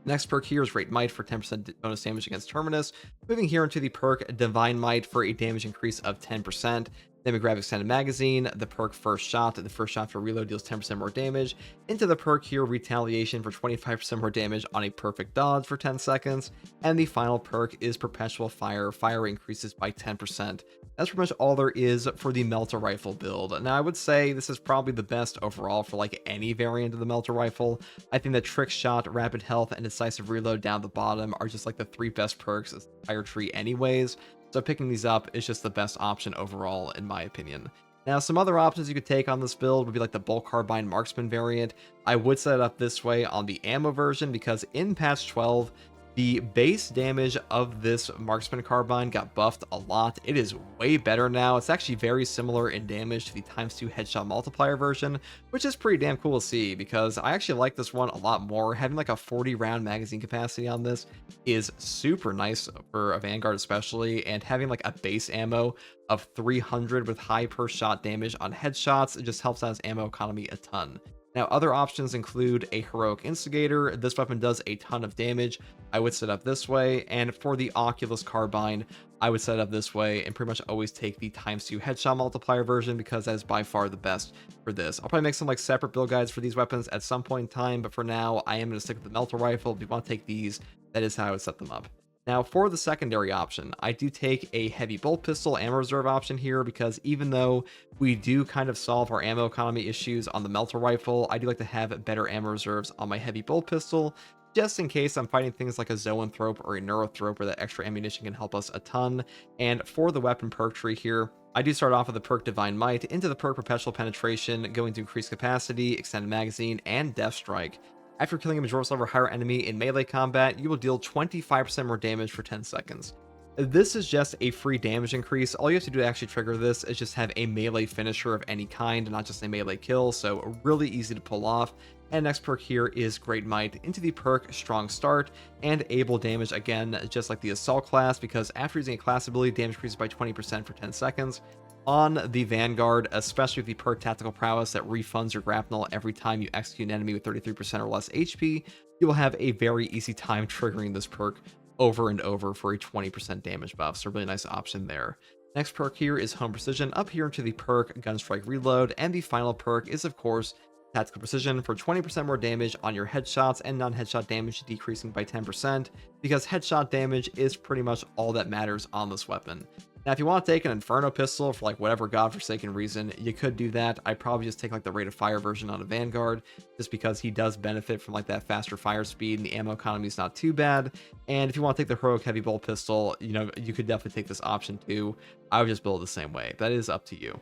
Next perk here is Great Might for 10% bonus damage against Terminus. Moving here into the perk Divine Might for a damage increase of 10%. Then we grab Extended Magazine, the perk First Shot. The first shot for reload deals 10% more damage. Into the perk here, Retaliation for 25% more damage on a perfect dodge for 10 seconds. And the final perk is Perpetual Fire. Fire increases by 10%. That's pretty much all there is for the Melter Rifle build. Now, I would say this is probably the best overall for like any variant of the Melter Rifle. I think that Trick Shot, Rapid Health, and Decisive Reload down the bottom are just like the 3 best perks of the entire tree anyways. So picking these up is just the best option overall, in my opinion. Now, some other options you could take on this build would be like the Bolt Carbine Marksman variant. I would set it up this way on the ammo version, because in patch 12, the base damage of this Marksman Carbine got buffed a lot. It is way better now. It's actually very similar in damage to the ×2 headshot multiplier version, which is pretty damn cool to see, because I actually like this one a lot more. Having like a 40 round magazine capacity on this is super nice for a Vanguard especially, and having like a base ammo of 300 with high per shot damage on headshots, it just helps out its ammo economy a ton. Now, other options include a Heroic Instigator. This weapon does a ton of damage. I would set up this way. And for the Oculus Carbine, I would set up this way and pretty much always take the ×2 headshot multiplier version, because that is by far the best for this. I'll probably make some like separate build guides for these weapons at some point in time, but for now, I am going to stick with the Melter Rifle. If you want to take these, that is how I would set them up. Now, for the secondary option, I do take a Heavy Bolt Pistol ammo reserve option here, because even though we do kind of solve our ammo economy issues on the Melter Rifle, I do like to have better ammo reserves on my Heavy Bolt Pistol, just in case I'm fighting things like a Zoanthrope or a Neurothrope, where that extra ammunition can help us a ton. And for the weapon perk tree here, I do start off with the perk Divine Might, into the perk Perpetual Penetration, going to increase capacity, Extended Magazine, and Death Strike. After killing a majority level or higher enemy in melee combat, you will deal 25% more damage for 10 seconds. This is just a free damage increase. All you have to do to actually trigger this is just have a melee finisher of any kind, not just a melee kill, so really easy to pull off. And next perk here is Great Might, into the perk Strong Start, and able damage again, just like the Assault class, because after using a class ability, damage increases by 20% for 10 seconds. On the Vanguard, especially with the perk Tactical Prowess that refunds your grapnel every time you execute an enemy with 33% or less HP, you will have a very easy time triggering this perk over and over for a 20% damage buff, so really nice option there. Next perk here is Home Precision, up here into the perk Gunstrike Reload, and the final perk is, of course, Tactical Precision for 20% more damage on your headshots, and non-headshot damage decreasing by 10%, because headshot damage is pretty much all that matters on this weapon. Now, if you want to take an Inferno Pistol for like whatever godforsaken reason, you could do that. I'd probably just take like the Rate of Fire version on a Vanguard, just because he does benefit from like that faster fire speed, and the ammo economy is not too bad. And if you want to take the Heroic Heavy Bolt Pistol, you know, you could definitely take this option too. I would just build it the same way. That is up to you.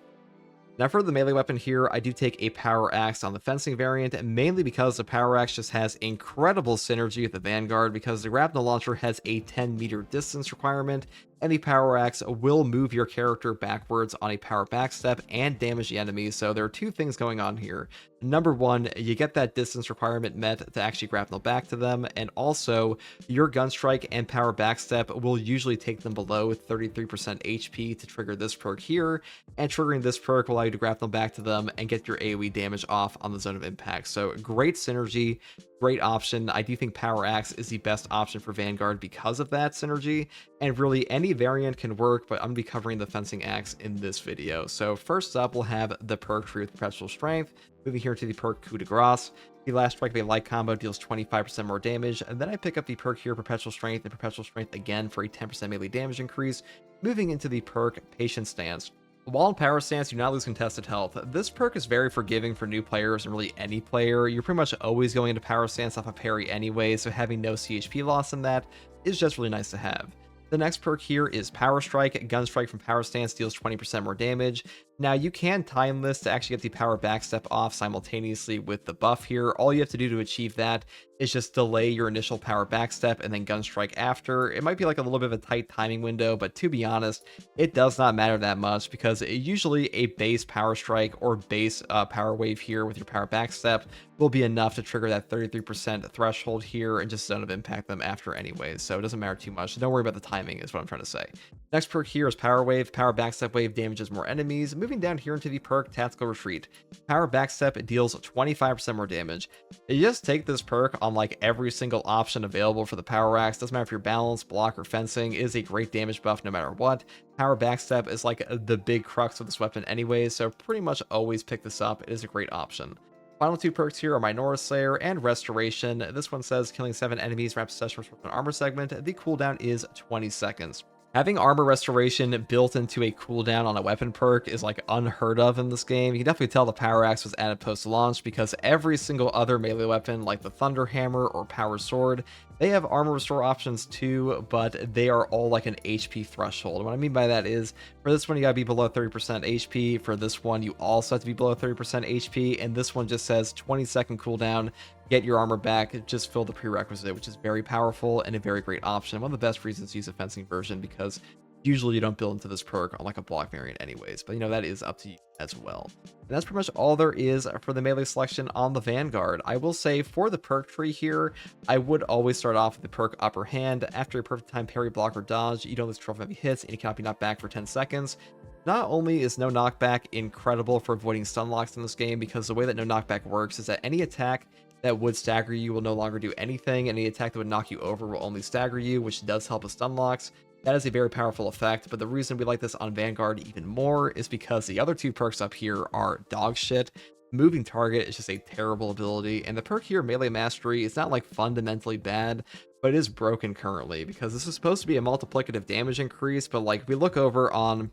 Now, for the melee weapon here, I do take a Power Axe on the fencing variant, mainly because the Power Axe just has incredible synergy with the Vanguard, because the grapnel launcher has a 10-meter distance requirement, and the Power Axe will move your character backwards on a power backstep and damage the enemy. So there are two things going on here. Number one, you get that distance requirement met to actually grapnel back to them, and also your Gunstrike and power backstep will usually take them below 33% HP to trigger this perk here, and triggering this perk will allow you to grapnel back to them and get your AoE damage off on the zone of impact. So great synergy, great option. I do think Power Axe is the best option for Vanguard because of that synergy, and really any variant can work, but I'm going to be covering the Fencing Axe in this video. So first up, we'll have the perk tree with Perpetual Strength. Moving here to the perk Coup de Grace. The last strike of a light combo deals 25% more damage, and then I pick up the perk here, Perpetual Strength, and Perpetual Strength again for a 10% melee damage increase. Moving into the perk Patient Stance. While in Power Stance, you do not lose contested health. This perk is very forgiving for new players and really any player. You're pretty much always going into Power Stance off a parry anyway, so having no CHP loss in that is just really nice to have. The next perk here is Power Strike. Gun Strike from Power Stance deals 20% more damage. Now, you can time this to actually get the Power Backstep off simultaneously with the buff here. All you have to do to achieve that is just delay your initial Power Backstep and then Gun Strike after. It might be like a little bit of a tight timing window, but to be honest, it does not matter that much because usually a base Power Strike or base Power Wave here with your Power Backstep will be enough to trigger that 33% threshold here and just don't impact them after anyways, so it doesn't matter too much. Don't worry about the timing is what I'm trying to say. Next perk here is Power Wave. Power Backstep Wave damages more enemies. Moving down here into the perk Tactical Retreat. Power Backstep deals 25% more damage. You just take this perk on like every single option available for the Power Axe. Doesn't matter if you're balanced, block, or fencing. It is a great damage buff no matter what. Power Backstep is like the big crux of this weapon anyways, so pretty much always pick this up. It is a great option. Final two perks here are Minora Slayer and Restoration. This one says killing 7 enemies wraps session from an armor segment. The cooldown is 20 seconds. Having armor restoration built into a cooldown on a weapon perk is like unheard of in this game. You can definitely tell the Power Axe was added post-launch because every single other melee weapon like the Thunder Hammer or Power Sword, they have armor restore options too, but they are all like an HP threshold. What I mean by that is for this one, you gotta be below 30% HP. For this one, you also have to be below 30% HP. And this one just says 20-second cooldown. Get your armor back, just fill the prerequisite, which is very powerful and a very great option. One of the best reasons to use a fencing version because usually you don't build into this perk on like a block variant anyways, but you know, that is up to you as well. And that's pretty much all there is for the melee selection on the Vanguard. I will say for the perk tree here, I would always start off with the perk Upper Hand. After a perfect time parry, block, or dodge, you don't lose control of heavy hits and you cannot be knocked back for 10 seconds. Not only is no knockback incredible for avoiding stun locks in this game, because the way that no knockback works is that any attack that would stagger you will no longer do anything. Any attack that would knock you over will only stagger you, which does help with stun locks. That is a very powerful effect, but the reason we like this on Vanguard even more is because the other two perks up here are dog shit. Moving Target is just a terrible ability, and the perk here, Melee Mastery, is not like fundamentally bad, but it is broken currently because this is supposed to be a multiplicative damage increase, but like if we look over on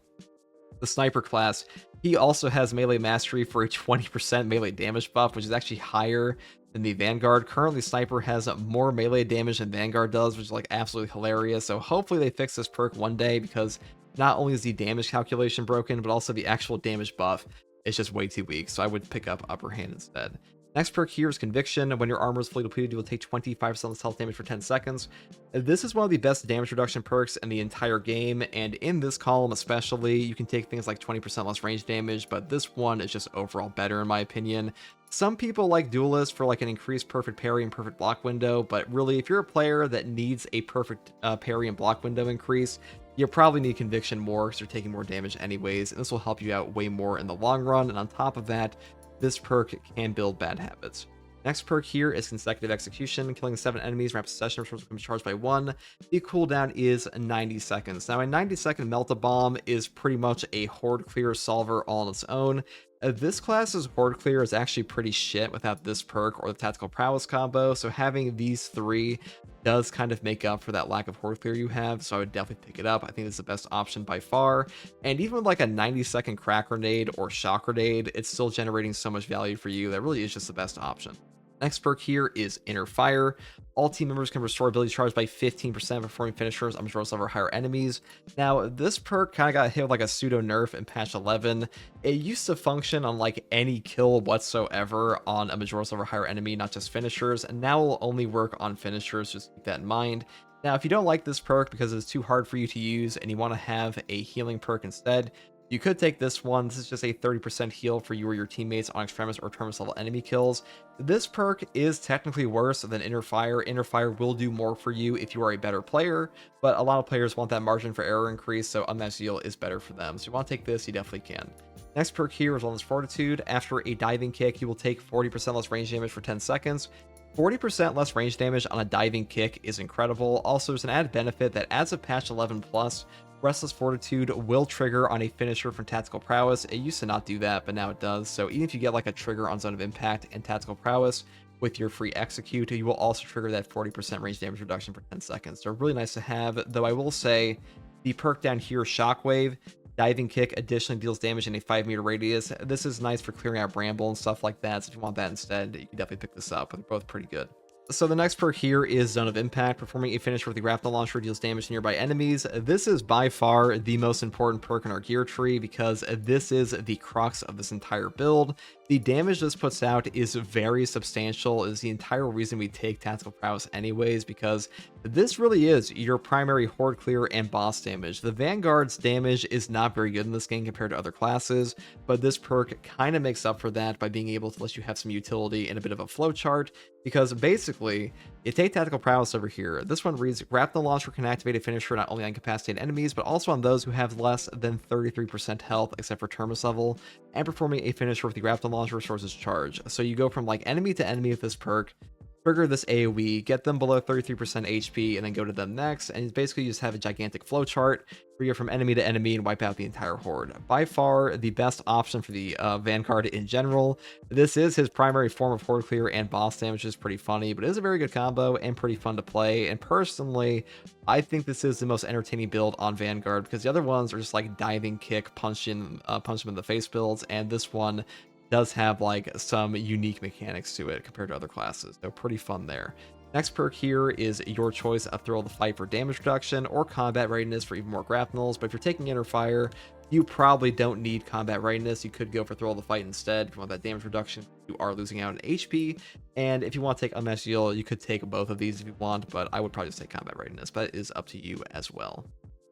the Sniper class, he also has Melee Mastery for a 20% melee damage buff, which is actually higher than the Vanguard. Currently, Sniper has more melee damage than Vanguard does, which is like absolutely hilarious. So hopefully they fix this perk one day because not only is the damage calculation broken, but also the actual damage buff is just way too weak. So I would pick up Upper Hand instead. Next perk here is Conviction. When your armor is fully depleted, you will take 25% less health damage for 10 seconds. This is one of the best damage reduction perks in the entire game, and in this column especially, you can take things like 20% less range damage, but this one is just overall better in my opinion. Some people like Duelist for like an increased perfect parry and perfect block window, but really if you're a player that needs a perfect parry and block window increase, you probably need Conviction more because you're taking more damage anyways, and this will help you out way more in the long run. And on top of that, this perk can build bad habits. Next perk here is Consecutive Execution. Killing 7 enemies wraps a session becomes charged by 1. The cooldown is 90 seconds. Now, a 90-second Melt-A-Bomb is pretty much a horde clear solver all on its own. This class's horde clear is actually pretty shit without this perk or the Tactical Prowess combo, so having these three does kind of make up for that lack of horde clear you have, so I would definitely pick it up. I think this is the best option by far, and even with like a 90-second crack grenade or shock grenade, it's still generating so much value for you that really is just the best option. Next perk here is Inner Fire. All team members can restore ability charge by 15% before performing finishers on Majora's level or higher enemies. Now, this perk kind of got hit with like a pseudo nerf in patch 11. It used to function on like any kill whatsoever on a Majora's level or higher enemy, not just finishers, and now will only work on finishers, just keep that in mind. Now, if you don't like this perk because it's too hard for you to use and you want to have a healing perk instead, you could take this one. This is just a 30% heal for you or your teammates on Extremis or Terminus level enemy kills. This perk is technically worse than Inner Fire. Inner Fire will do more for you if you are a better player, but a lot of players want that margin for error increase, so Unmatched Heal is better for them. So if you want to take this, you definitely can. Next perk here is Relentless Fortitude. After a diving kick, you will take 40% less range damage for 10 seconds. 40% less range damage on a diving kick is incredible. Also, there's an added benefit that as of patch 11 plus, Restless Fortitude will trigger on a finisher from Tactical Prowess. It used to not do that, but now it does. So even if you get like a trigger on Zone of Impact and Tactical Prowess with your free execute, you will also trigger that 40% range damage reduction for 10 seconds. So really nice to have, though I will say the perk down here, Shockwave, diving kick additionally deals damage in a 5-meter radius. This is nice for clearing out Bramble and stuff like that. So if you want that instead, you can definitely pick this up. They're both pretty good. So the next perk here is Zone of Impact. Performing a finish with the grapnel launcher deals damage to nearby enemies. This is by far the most important perk in our gear tree because this is the crux of this entire build. The damage this puts out is very substantial. It is the entire reason we take Tactical Prowess anyways, because this really is your primary horde clear and boss damage. The Vanguard's damage is not very good in this game compared to other classes, but this perk kind of makes up for that by being able to let you have some utility and a bit of a flowchart, because basically, you take Tactical Prowess over here. This one reads, Grapnel Launcher can activate a finisher not only on incapacitated enemies, but also on those who have less than 33% health, except for Terminus level, and performing a finisher with the Grapnel Launcher restores its charge. So you go from like enemy to enemy with this perk, trigger this AoE, get them below 33% HP, and then go to them next, and basically you just have a gigantic flowchart where you're from enemy to enemy and wipe out the entire horde. By far the best option for the Vanguard in general. This is his primary form of horde clear and boss damage, which is pretty funny, but it is a very good combo and pretty fun to play. And personally, I think this is the most entertaining build on Vanguard because the other ones are just like diving kick, punch them in the face builds, and this one does have like some unique mechanics to it compared to other classes. So pretty fun there. Next perk here is your choice of Thrill of the Fight for damage reduction or combat readiness for even more grapnels. But if you're taking Inner Fire, you probably don't need combat readiness. You could go for Thrill of the Fight instead if you want that damage reduction. You are losing out in HP. And if you want to take Unmatched Yield, you could take both of these if you want, but I would probably just take combat readiness. But it is up to you as well.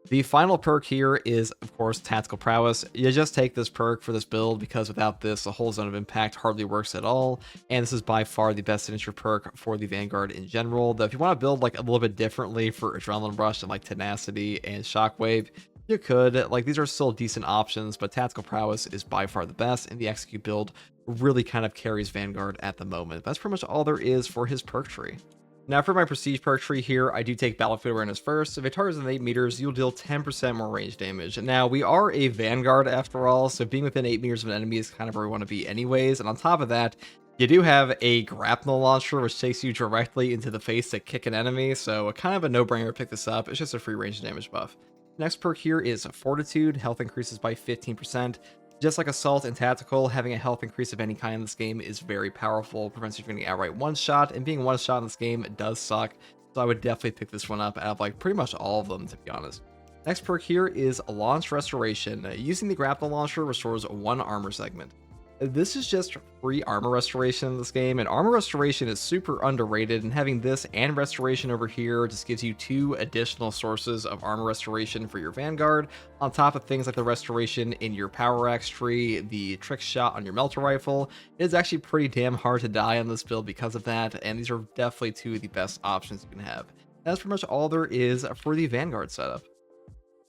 The final perk here is, of course, Tactical Prowess. You just take this perk for this build because without this, the whole Zone of Impact hardly works at all. And this is by far the best signature perk for the Vanguard in general. Though if you want to build like a little bit differently for Adrenaline Rush and like Tenacity and Shockwave, you could. Like these are still decent options, but Tactical Prowess is by far the best, and the Execute build really kind of carries Vanguard at the moment. That's pretty much all there is for his perk tree. Now for my Prestige perk tree here, I do take Battlefield Awareness first. If it targets within 8 meters, you'll deal 10% more range damage. Now, we are a Vanguard after all, so being within 8 meters of an enemy is kind of where we want to be anyways. And on top of that, you do have a grapnel launcher, which takes you directly into the face to kick an enemy, so kind of a no-brainer to pick this up. It's just a free range damage buff. Next perk here is Fortitude. Health increases by 15%. Just like Assault and Tactical, having a health increase of any kind in this game is very powerful. Prevents you from getting outright one-shot, and being one-shot in this game does suck. So I would definitely pick this one up out of like pretty much all of them, to be honest. Next perk here is Launch Restoration. Using the grapnel launcher restores 1 armor segment. This is just free armor restoration in this game, and armor restoration is super underrated, and having this and restoration over here just gives you 2 additional sources of armor restoration for your Vanguard, on top of things like the restoration in your Power Axe tree, the trick shot on your Melter Rifle. It is actually pretty damn hard to die on this build because of that, and these are definitely 2 of the best options you can have. That's pretty much all there is for the Vanguard setup.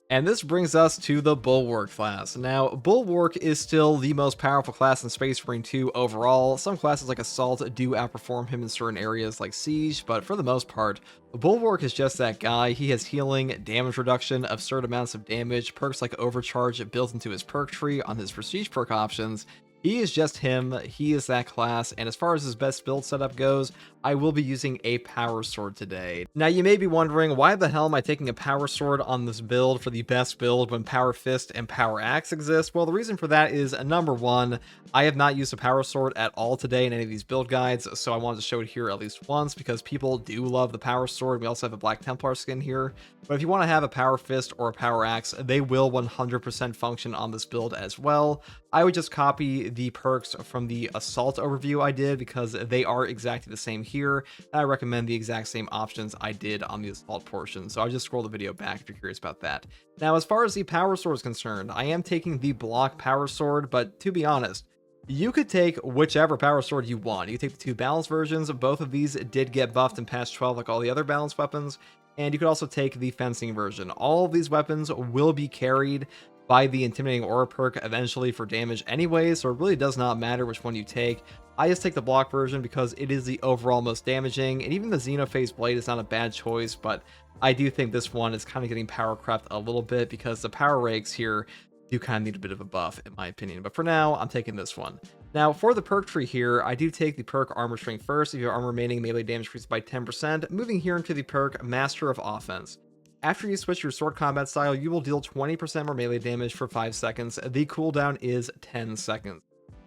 And this brings us to the Bulwark class. Now, Bulwark is still the most powerful class in Space Marine 2 overall. Some classes like Assault do outperform him in certain areas like Siege, but for the most part, Bulwark is just that guy. He has healing, damage reduction, absurd amounts of damage, perks like Overcharge built into his perk tree on his Prestige perk options. He is just him. He is that class. And as far as his best build setup goes, I will be using a Power Sword today. Now, you may be wondering, why the hell am I taking a Power Sword on this build for the best build when Power Fist and Power Axe exist? Well, the reason for that is, number one, I have not used a Power Sword at all today in any of these build guides, so I wanted to show it here at least once because people do love the Power Sword. We also have a Black Templar skin here. But if you want to have a Power Fist or a Power Axe, they will 100% function on this build as well. I would just copy the perks from the Assault overview I did because they are exactly the same here. And I recommend the exact same options I did on the Assault portion. So I'll just scroll the video back if you're curious about that. Now, as far as the Power Sword is concerned, I am taking the Block Power Sword, but to be honest, you could take whichever Power Sword you want. You could take the 2 balanced versions. Both of these did get buffed in patch 12 like all the other balanced weapons. And you could also take the fencing version. All of these weapons will be carried by the Intimidating Aura perk eventually for damage anyway, so it really does not matter which one you take. I just take the block version because it is the overall most damaging, and even the Xenophase Blade is not a bad choice, but I do think this one is kind of getting power crept a little bit because the power rakes here do kind of need a bit of a buff, in my opinion. But for now, I'm taking this one. Now, for the perk tree here, I do take the perk Armor Strength first. If you have armor remaining, melee damage increases by 10%. Moving here into the perk Master of Offense. After you switch your sword combat style, you will deal 20% more melee damage for 5 seconds. The cooldown is 10 seconds.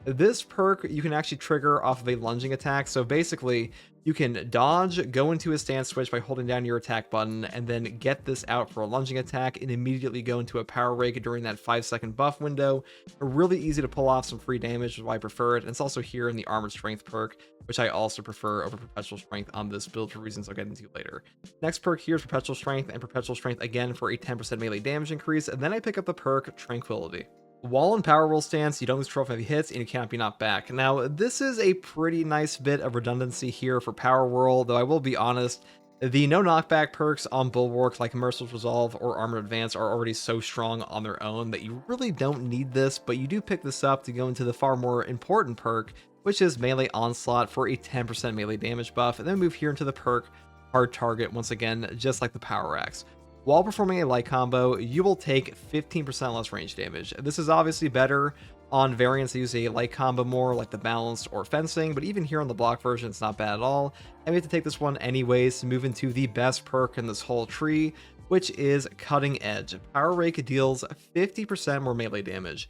This perk you can actually trigger off of a lunging attack. So basically, you can dodge, go into a stance switch by holding down your attack button, and then get this out for a lunging attack and immediately go into a power rake during that 5-second buff window. Really easy to pull off some free damage, which is why I prefer it. And it's also here in the Armored Strength perk, which I also prefer over Perpetual Strength on this build for reasons I'll get into later. Next perk here is Perpetual Strength, and Perpetual Strength again for a 10% melee damage increase, and then I pick up the perk Tranquility. While in power roll stance, you don't lose control of heavy hits, and you cannot be knocked back. Now, this is a pretty nice bit of redundancy here for power whirl, though I will be honest, the no knockback perks on Bulwark like Merciless Resolve or Armored Advance are already so strong on their own that you really don't need this, but you do pick this up to go into the far more important perk, which is Melee Onslaught for a 10% melee damage buff, and then move here into the perk Hard Target once again, just like the Power Axe. While performing a light combo, you will take 15% less range damage. This is obviously better on variants that use a light combo more, like the Balanced or Fencing, but even here on the block version, it's not bad at all. And we have to take this one anyways to move into the best perk in this whole tree, which is Cutting Edge. Power Rake deals 50% more melee damage.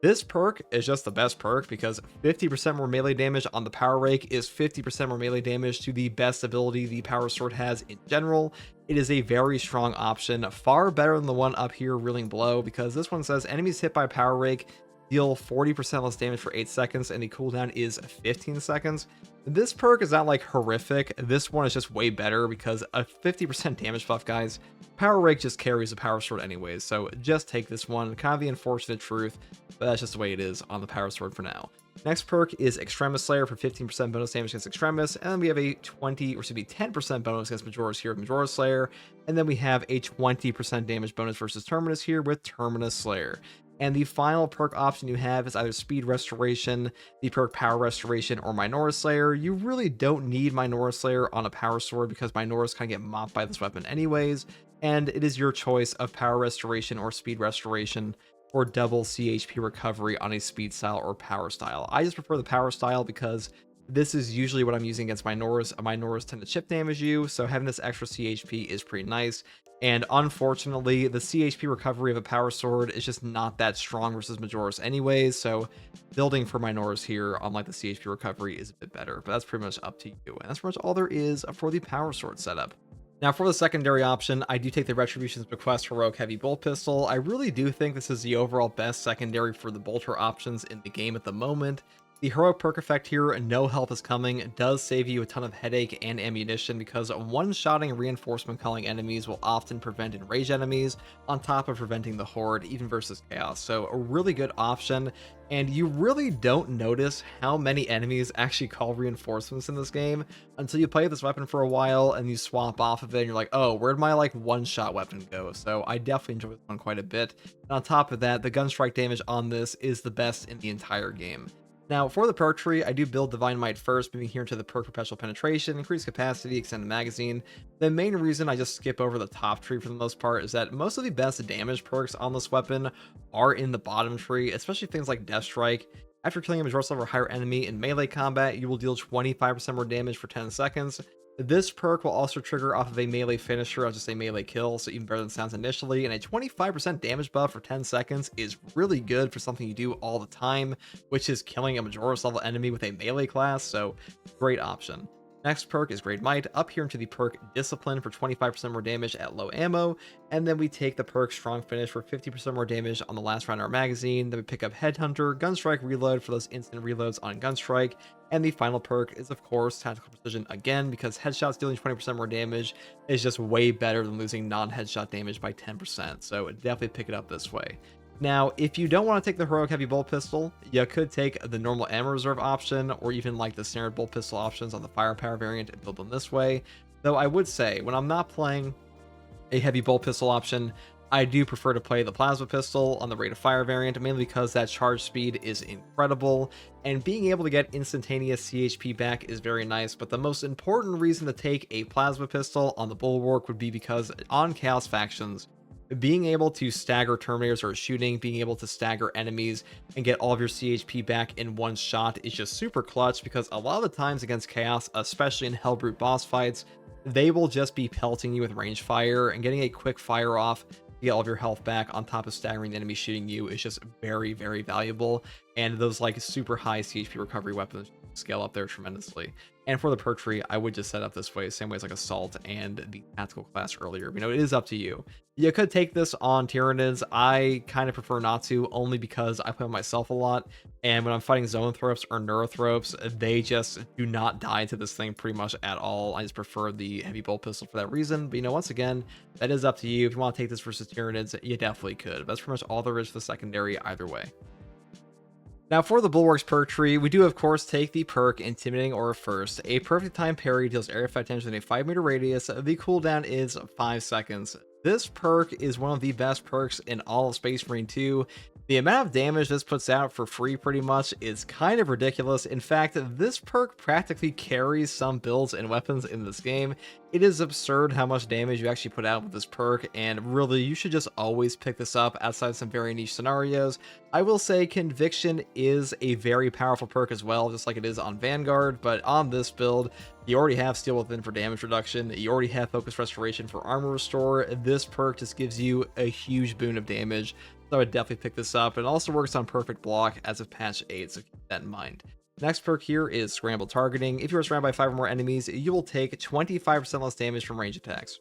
This perk is just the best perk because 50% more melee damage on the Power Rake is 50% more melee damage to the best ability the Power Sword has in general. It is a very strong option, far better than the one up here, Reeling Blow, because this one says enemies hit by Power Rake deal 40% less damage for 8 seconds, and the cooldown is 15 seconds. This perk is not like horrific. This one is just way better because a 50% damage buff, guys. Power Rake just carries a Power Sword anyways, so just take this one. Kind of the unfortunate truth, but that's just the way it is on the Power Sword for now. Next perk is Extremis Slayer for 15% bonus damage against Extremis, and then we have a 10% bonus against Majora's here with Majora's Slayer, and then we have a 20% damage bonus versus Terminus here with Terminus Slayer. And the final perk option you have is either Speed Restoration, the perk Power Restoration, or Minoru Slayer. You really don't need Minoru Slayer on a Power Sword because Minoru's kind of get mopped by this weapon anyways, and it is your choice of Power Restoration or Speed Restoration or double CHP recovery on a speed style or power style. I just prefer the power style because this is usually what I'm using against Minoru's. Minoru's tend to chip damage you, so having this extra CHP is pretty nice. And unfortunately, the CHP recovery of a power sword is just not that strong versus Majora's anyways, so building for Minoru's here, unlike the CHP recovery, is a bit better, but that's pretty much up to you. And that's pretty much all there is for the power sword setup. Now, for the secondary option, I do take the Retribution's Bequest Heroic Heavy Bolt Pistol. I really do think this is the overall best secondary for the bolter options in the game at the moment. The heroic perk effect here, no help is coming, does save you a ton of headache and ammunition because one-shotting reinforcement calling enemies will often prevent enraged enemies on top of preventing the horde, even versus chaos. So a really good option, and you really don't notice how many enemies actually call reinforcements in this game until you play this weapon for a while and you swap off of it and you're like, oh, where'd my like one-shot weapon go? So I definitely enjoy this one quite a bit. And on top of that, the gun strike damage on this is the best in the entire game. Now, for the perk tree, I do build Divine Might first, moving here into the perk Perpetual Penetration, increase capacity, extend the magazine. The main reason I just skip over the top tree for the most part is that most of the best damage perks on this weapon are in the bottom tree, especially things like Death Strike. After killing a Majora's level or higher enemy in melee combat, you will deal 25% more damage for 10 seconds. This perk will also trigger off of a melee finisher, I'll just say melee kill, so even better than it sounds initially, and a 25% damage buff for 10 seconds is really good for something you do all the time, which is killing a Majora's level enemy with a melee class, so great option. Next perk is Great Might, up here into the perk Discipline for 25% more damage at low ammo, and then we take the perk Strong Finish for 50% more damage on the last round of our magazine. Then we pick up Headhunter, Gunstrike Reload for those instant reloads on Gunstrike, and the final perk is of course Tactical Precision again, because headshots dealing 20% more damage is just way better than losing non-headshot damage by 10%, so definitely pick it up this way. Now, if you don't want to take the Heroic Heavy Bolt Pistol, you could take the normal Ammo Reserve option, or even like the standard Bolt Pistol options on the Firepower variant and build them this way. Though I would say, when I'm not playing a Heavy Bolt Pistol option, I do prefer to play the plasma pistol on the rate of fire variant, mainly because that charge speed is incredible, and being able to get instantaneous CHP back is very nice, but the most important reason to take a plasma pistol on the Bulwark would be because on Chaos factions, being able to stagger Terminators or shooting, being able to stagger enemies and get all of your CHP back in one shot is just super clutch, because a lot of the times against Chaos, especially in Hellbrute boss fights, they will just be pelting you with range fire, and getting a quick fire off to get all of your health back on top of staggering the enemy shooting you is just very, very valuable. And those like super high CHP recovery weapons scale up there tremendously. And for the perk tree, I would just set up this way, same way as like Assault and the Tactical class earlier. You know, it is up to you. You could take this on Tyranids. I kind of prefer not to, only because I play on myself a lot, and when I'm fighting Zoanthropes or Neurothropes, they just do not die to this thing pretty much at all. I just prefer the heavy bolt pistol for that reason. But you know, once again, that is up to you. If you want to take this versus Tyranids, you definitely could. But that's pretty much all there is for the secondary either way. Now for the Bulwark's perk tree, we do of course take the perk Intimidating Aura first. A perfect time parry deals area effect damage in a 5-meter radius. The cooldown is 5 seconds. This perk is one of the best perks in all of Space Marine 2. The amount of damage this puts out for free pretty much is kind of ridiculous. In fact, this perk practically carries some builds and weapons in this game. It is absurd how much damage you actually put out with this perk, and really you should just always pick this up outside of some very niche scenarios. I will say Conviction is a very powerful perk as well, just like it is on Vanguard, but on this build, you already have Steel Within for damage reduction, you already have Focus Restoration for armor restore. This perk just gives you a huge boon of damage, so I would definitely pick this up. It also works on Perfect Block as of patch 8, so keep that in mind. Next perk here is Scramble Targeting. If you are surrounded by 5 or more enemies, you will take 25% less damage from range attacks.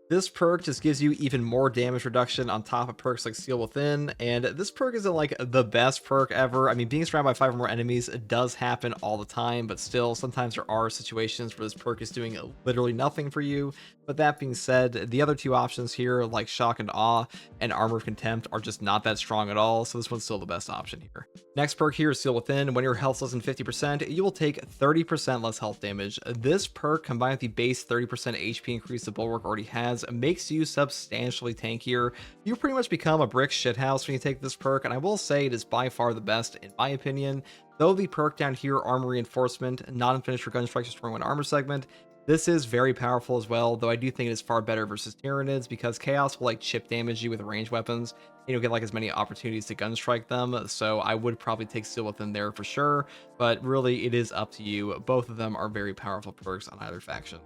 This perk just gives you even more damage reduction on top of perks like Steel Within, and this perk isn't like the best perk ever. I mean, being surrounded by 5 or more enemies does happen all the time, but still, sometimes there are situations where this perk is doing literally nothing for you. But that being said, the other two options here, like Shock and Awe and Armor of Contempt, are just not that strong at all, so this one's still the best option here. Next perk here is Steel Within. When your health's less than 50%, you will take 30% less health damage. This perk, combined with the base 30% HP increase the Bulwark already has, makes you substantially tankier. You pretty much become a brick shithouse when you take this perk, and I will say it is by far the best in my opinion. Though the perk down here, Armor Reinforcement, non-finished for gun strikes restoring one armor segment, this is very powerful as well, though I do think it is far better versus Tyranids, because Chaos will like chip damage you with ranged weapons, and you'll get like as many opportunities to gun strike them, so I would probably take Steel Within there for sure, but really it is up to you. Both of them are very powerful perks on either faction.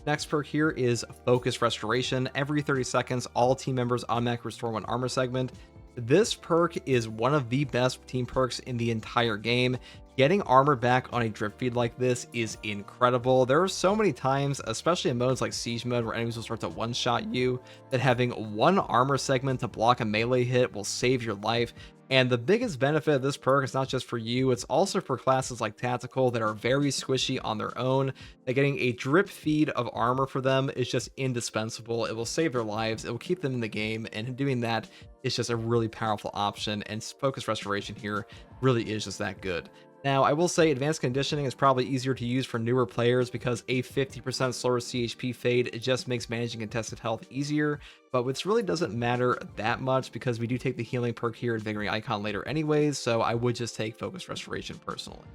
Next perk here is Focus Restoration. Every 30 seconds, all team members automatically restore one armor segment. This perk is one of the best team perks in the entire game. Getting armor back on a drip feed like this is incredible. There are so many times, especially in modes like Siege mode, where enemies will start to one-shot you, that having one armor segment to block a melee hit will save your life. And the biggest benefit of this perk is not just for you, it's also for classes like Tactical that are very squishy on their own. That getting a drip feed of armor for them is just indispensable. It will save their lives, it will keep them in the game, and doing that is just a really powerful option, and Focus Restoration here really is just that good. Now, I will say Advanced Conditioning is probably easier to use for newer players, because a 50% slower CHP fade, it just makes managing contested health easier, but which really doesn't matter that much, because we do take the healing perk here, Invigorating Icon, later anyways, so I would just take Focus Restoration personally.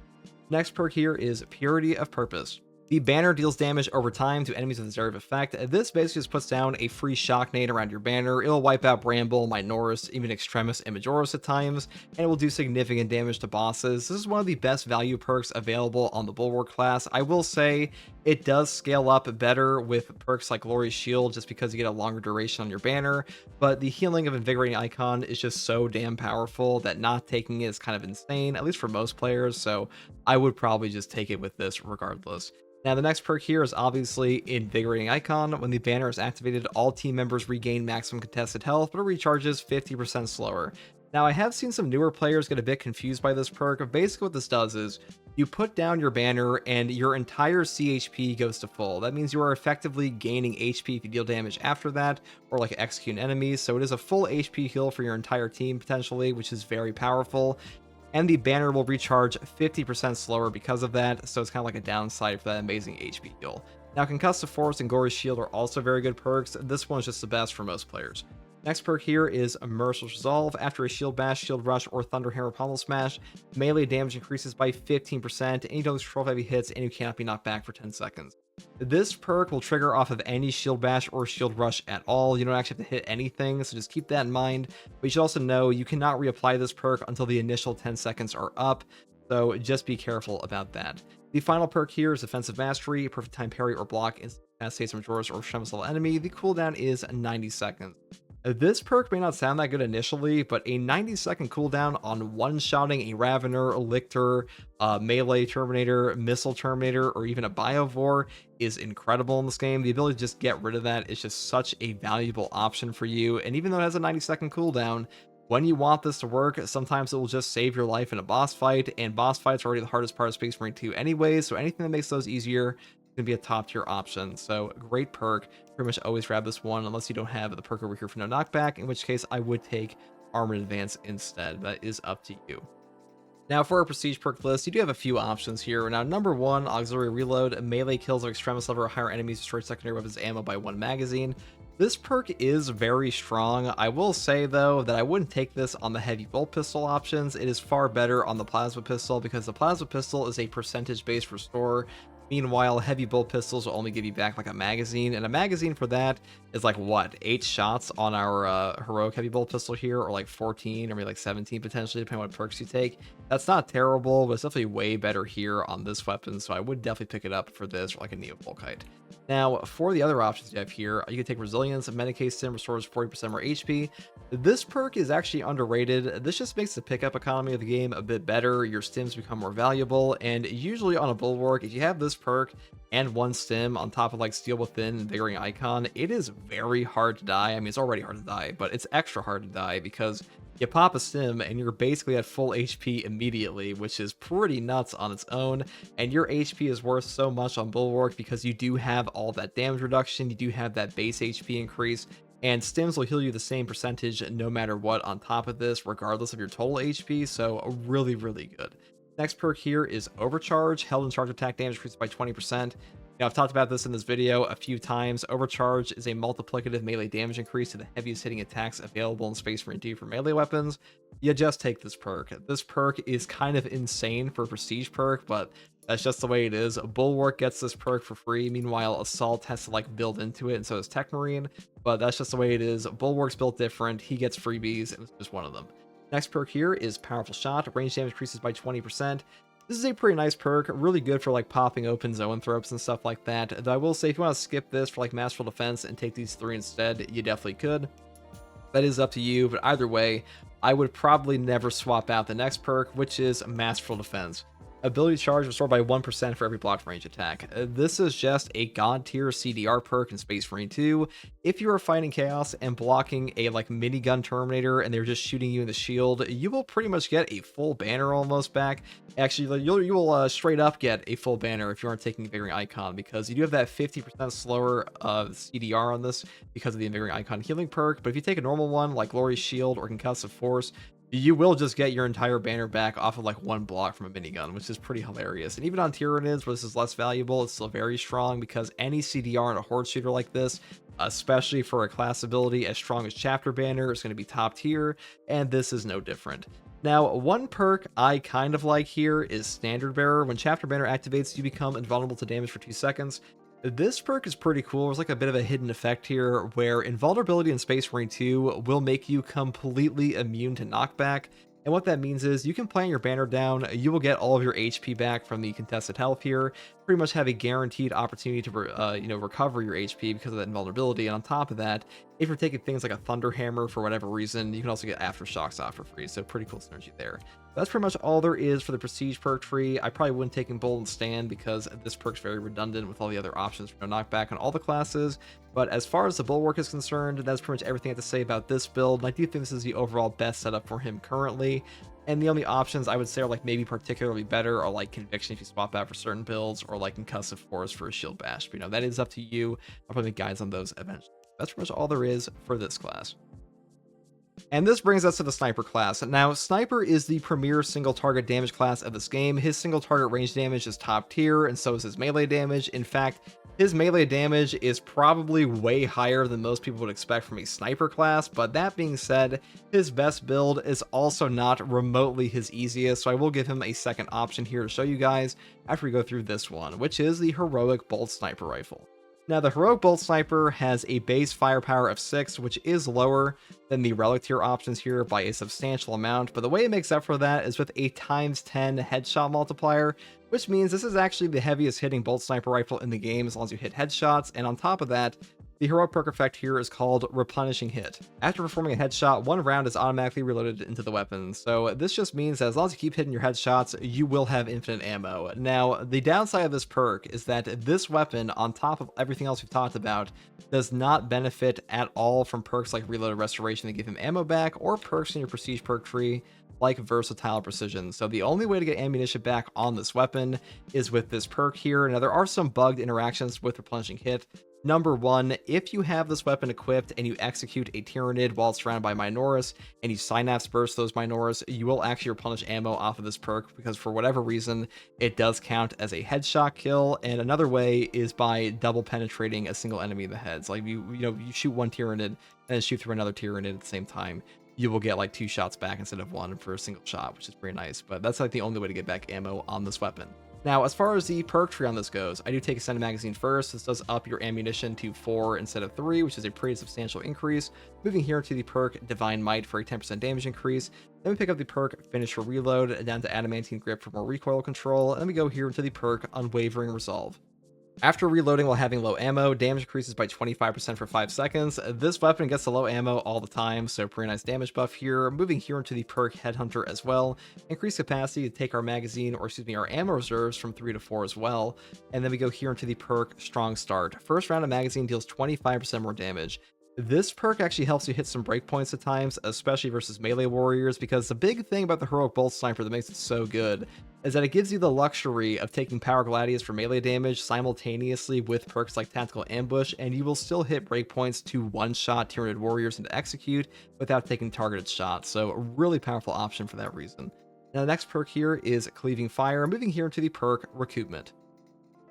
Next perk here is Purity of Purpose. The banner deals damage over time to enemies with Reserve effect. This basically just puts down a free shock nade around your banner. It'll wipe out Bramble, Minoris, even Extremis and Majoris at times, and it will do significant damage to bosses. This is one of the best value perks available on the Bulwark class. I will say it does scale up better with perks like Glorious Shield, just because you get a longer duration on your banner, but the healing of Invigorating Icon is just so damn powerful that not taking it is kind of insane, at least for most players, so I would probably just take it with this regardless. Now, the next perk here is obviously Invigorating Icon. When the banner is activated, all team members regain maximum contested health, but it recharges 50% slower. Now, I have seen some newer players get a bit confused by this perk. Basically, what this does is you put down your banner and your entire CHP goes to full. That means you are effectively gaining HP if you deal damage after that, or like execute enemies. So it is a full HP heal for your entire team potentially, which is very powerful. And the banner will recharge 50% slower because of that, so it's kind of like a downside for that amazing HP heal. Now, Concussive Force and Glorious Shield are also very good perks. This one's just the best for most players. Next perk here is a Merciless Resolve. After a Shield Bash, Shield Rush, or Thunder Hammer Pummel Smash, melee damage increases by 15%, and you don't control heavy hits, and you cannot be knocked back for 10 seconds. This perk will trigger off of any Shield Bash or Shield Rush at all. You don't actually have to hit anything, so just keep that in mind. But you should also know you cannot reapply this perk until the initial 10 seconds are up, so just be careful about that. The final perk here is Offensive Mastery. Perfect time parry or block incapacitates from drawers or Shemis level enemy. The cooldown is 90 seconds. This perk may not sound that good initially, but a 90-second cooldown on one-shotting a Ravener, a Lictor, Melee Terminator, Missile Terminator, or even a Biovore is incredible in this game. The ability to just get rid of that is just such a valuable option for you, and even though it has a 90-second cooldown, when you want this to work, sometimes it will just save your life in a boss fight, and boss fights are already the hardest part of Space Marine 2 anyway, so anything that makes those easier can be a top tier option. So great perk. Pretty much always grab this one unless you don't have the perk over here for no knockback, in which case I would take Armored Advance instead. That is up to you. Now for our prestige perk list, you do have a few options here. Now number 1, Auxiliary Reload. Melee kills of Extremis level or higher enemies destroy secondary weapons ammo by 1 magazine. This perk is very strong. I will say though that I wouldn't take this on the heavy bolt pistol options. It is far better on the plasma pistol because the plasma pistol is a percentage based restore. Meanwhile, heavy bolt pistols will only give you back like a magazine, and a magazine for that is like what, 8 shots on our heroic heavy bolt pistol here, or like 14 or maybe like 17 potentially, depending on what perks you take. That's not terrible, but it's definitely way better here on this weapon, so I would definitely pick it up for this or like a Neovolkite. Now for the other options you have here, you can take Resilience. Medicate Sim restores 40% more HP. This perk is actually underrated. This just makes the pickup economy of the game a bit better. Your stims become more valuable, and usually on a Bulwark, if you have this perk and 1 stim on top of like Steel Within and Invigorating Icon, it is very hard to die. I mean, it's already hard to die, but it's extra hard to die because you pop a stim and you're basically at full HP immediately, which is pretty nuts on its own. And your HP is worth so much on Bulwark because you do have all that damage reduction, you do have that base HP increase, and stims will heal you the same percentage no matter what on top of this, regardless of your total HP, so really, really good. Next perk here is Overcharge. Held in charge attack damage increases by 20%. Now, I've talked about this in this video a few times. Overcharge is a multiplicative melee damage increase to the heaviest hitting attacks available in Space Marine 2 for melee weapons. You just take this perk. This perk is kind of insane for a prestige perk, but that's just the way it is. Bulwark gets this perk for free. Meanwhile, Assault has to like build into it, and so does Techmarine, but that's just the way it is. Bulwark's built different. He gets freebies, and it's just one of them. Next perk here is Powerful Shot. Range damage increases by 20%. This is a pretty nice perk, really good for like popping open zoanthropes and stuff like that. Though I will say, if you want to skip this for like Masterful Defense and take these 3 instead, you definitely could. That is up to you, but either way, I would probably never swap out the next perk, which is Masterful Defense. Ability charge restored by 1% for every blocked range attack. This is just a god tier CDR perk in Space Marine 2. If you are fighting Chaos and blocking a like minigun Terminator and they're just shooting you in the shield, you will pretty much get a full banner almost back. Actually, you will straight up get a full banner if you aren't taking Invigorating Icon, because you do have that 50% slower CDR on this because of the Invigorating Icon healing perk. But if you take a normal one like Glorious Shield or Concussive Force, you will just get your entire banner back off of like 1 block from a minigun, which is pretty hilarious. And even on Tyranids, where this is less valuable, it's still very strong because any CDR in a horde shooter like this, especially for a class ability as strong as Chapter Banner, is going to be top tier, and this is no different. Now, one perk I kind of like here is Standard Bearer. When Chapter Banner activates, you become invulnerable to damage for 2 seconds. This perk is pretty cool. There's like a bit of a hidden effect here where invulnerability in Space Marine 2 will make you completely immune to knockback. And what that means is you can plant your banner down, you will get all of your HP back from the contested health here, pretty much have a guaranteed opportunity to recover your HP because of that invulnerability. And on top of that, if you're taking things like a Thunder Hammer for whatever reason, you can also get Aftershocks off for free. So pretty cool synergy there. That's pretty much all there is for the Prestige perk tree. I probably wouldn't take in Bold and Stand because this perk's very redundant with all the other options for no knockback on all the classes. But as far as the Bulwark is concerned, that's pretty much everything I have to say about this build. And I do think this is the overall best setup for him currently. And the only options I would say are like maybe particularly better are like Conviction if you swap out for certain builds, or like Concussive Force for a Shield Bash. But, that is up to you. I'll probably make guides on those eventually. That's pretty much all there is for this class. And this brings us to the Sniper class. Now, Sniper is the premier single target damage class of this game. His single target range damage is top tier, and so is his melee damage. In fact, His melee damage is probably way higher than most people would expect from a sniper class, but that being said, his best build is also not remotely his easiest, so I will give him a second option here to show you guys after we go through this one, which is the Heroic Bolt Sniper Rifle. Now, the Heroic Bolt Sniper has a base firepower of 6, which is lower than the Relic tier options here by a substantial amount, but the way it makes up for that is with a ×10 headshot multiplier, which means this is actually the heaviest hitting bolt sniper rifle in the game as long as you hit headshots, and on top of that, the heroic perk effect here is called Replenishing Hit. After performing a headshot, one round is automatically reloaded into the weapon, so this just means that as long as you keep hitting your headshots, you will have infinite ammo. Now, the downside of this perk is that this weapon, on top of everything else we've talked about, does not benefit at all from perks like Reloaded Restoration that give him ammo back, or perks in your Prestige perk tree like Versatile Precision. So the only way to get ammunition back on this weapon is with this perk here. Now, there are some bugged interactions with Replenishing Hit. Number one, if you have this weapon equipped and you execute a Tyrannid while surrounded by Minoris and you Synapse Burst those Minoris, you will actually replenish ammo off of this perk because for whatever reason, it does count as a headshot kill. And another way is by double penetrating a single enemy in the head. So like you shoot one Tyrannid and then shoot through another Tyrannid at the same time. You will get like 2 shots back instead of 1 for a single shot, which is pretty nice. But that's like the only way to get back ammo on this weapon. Now, as far as the perk tree on this goes, I do take Extended Magazine first. This does up your ammunition to 4 instead of 3, which is a pretty substantial increase. Moving here to the perk Divine Might for a 10% damage increase. Then we pick up the perk Finish for Reload, down to Adamantine Grip for more recoil control. And then we go here into the perk Unwavering Resolve. After reloading while having low ammo, damage increases by 25% for 5 seconds. This weapon gets the low ammo all the time, so pretty nice damage buff here. Moving here into the perk Headhunter as well. Increased capacity to take our magazine, or excuse me, our ammo reserves from 3 to 4 as well. And then we go here into the perk Strong Start. First round of magazine deals 25% more damage. This perk actually helps you hit some breakpoints at times, especially versus melee warriors, because the big thing about the Heroic Bolt Sniper that makes it so good is that it gives you the luxury of taking Power Gladius for melee damage simultaneously with perks like Tactical Ambush, and you will still hit breakpoints to one-shot Tyrannid warriors into execute without taking targeted shots, so a really powerful option for that reason. Now the next perk here is Cleaving Fire. Moving here into the perk Recoupment.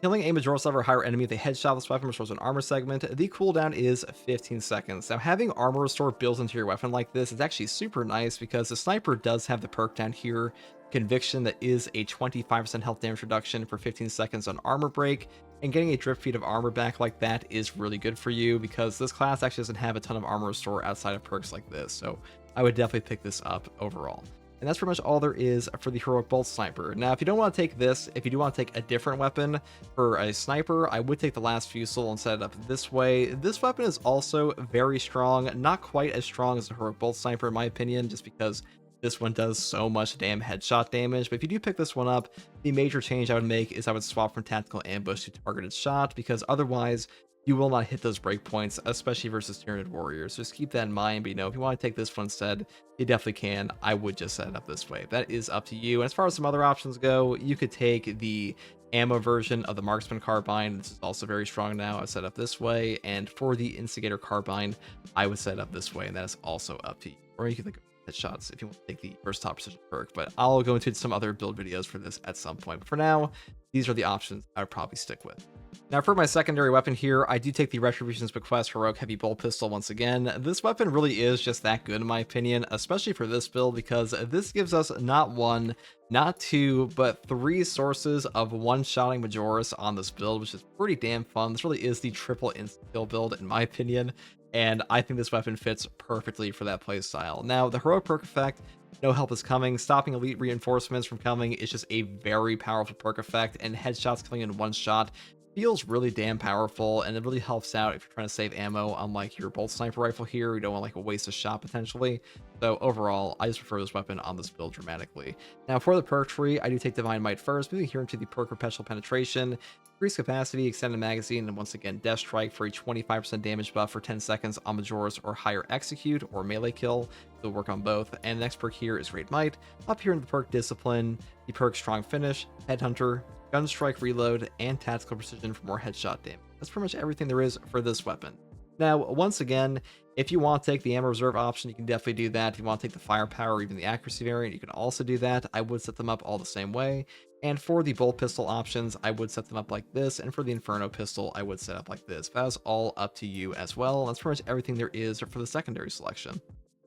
Killing a Majora's level or higher enemy with a headshot with this weapon restores an armor segment. The cooldown is 15 seconds. Now, having armor restore built into your weapon like this is actually super nice because the sniper does have the perk down here, Conviction, that is a 25% health damage reduction for 15 seconds on armor break. And getting a drip feed of armor back like that is really good for you because this class actually doesn't have a ton of armor restore outside of perks like this. So I would definitely pick this up overall. And that's pretty much all there is for the Heroic Bolt Sniper. Now, if you don't want to take this, if you do want to take a different weapon for a sniper, I would take the Last Fusel and set it up this way. This weapon is also very strong, not quite as strong as the Heroic Bolt Sniper in my opinion, just because this one does so much damn headshot damage. But if you do pick this one up, the major change I would make is I would swap from Tactical Ambush to Targeted Shot, because otherwise you will not hit those breakpoints, especially versus Tyrannid warriors. Just keep that in mind. But if you want to take this one instead, you definitely can. I would just set it up this way. That is up to you. And as far as some other options go, you could take the ammo version of the Marksman Carbine. This is also very strong now. I set up this way. And for the Instigator Carbine, I would set up this way, and that is also up to you. Or you could think of headshots if you want to take the Versatile Precision perk, but I'll go into some other build videos for this at some point. But for now, these are the options I would probably stick with. Now, for my secondary weapon here, I do take the Retribution's Bequest Heroic Heavy Bolt Pistol once again. This weapon really is just that good in my opinion, especially for this build, because this gives us not 1, not 2, but 3 sources of one-shotting Majoris on this build, which is pretty damn fun. This really is the triple insta-kill build in my opinion, and I think this weapon fits perfectly for that playstyle. Now, the Heroic perk effect, No Help Is Coming, stopping elite reinforcements from coming, is just a very powerful perk effect, and headshots killing in one shot feels really damn powerful, and it really helps out if you're trying to save ammo, unlike your bolt sniper rifle here. You don't want like a waste of shot potentially. So overall, I just prefer this weapon on this build dramatically. Now for the perk tree, I do take Divine Might first, moving here into the perk Perpetual Penetration, increased capacity, extended magazine, and once again Death Strike for a 25% damage buff for 10 seconds on Majoris or higher execute or melee kill. They'll work on both. And the next perk here is Great Might. Up here in the perk Discipline, the perk Strong Finish, Headhunter, Gunstrike Reload, and Tactical Precision for more headshot damage. That's pretty much everything there is for this weapon. Now, once again, if you want to take the ammo reserve option, you can definitely do that. If you want to take the firepower or even the accuracy variant, you can also do that. I would set them up all the same way. And for the bolt pistol options, I would set them up like this. And for the Inferno pistol, I would set up like this. That's all up to you as well. That's pretty much everything there is for the secondary selection.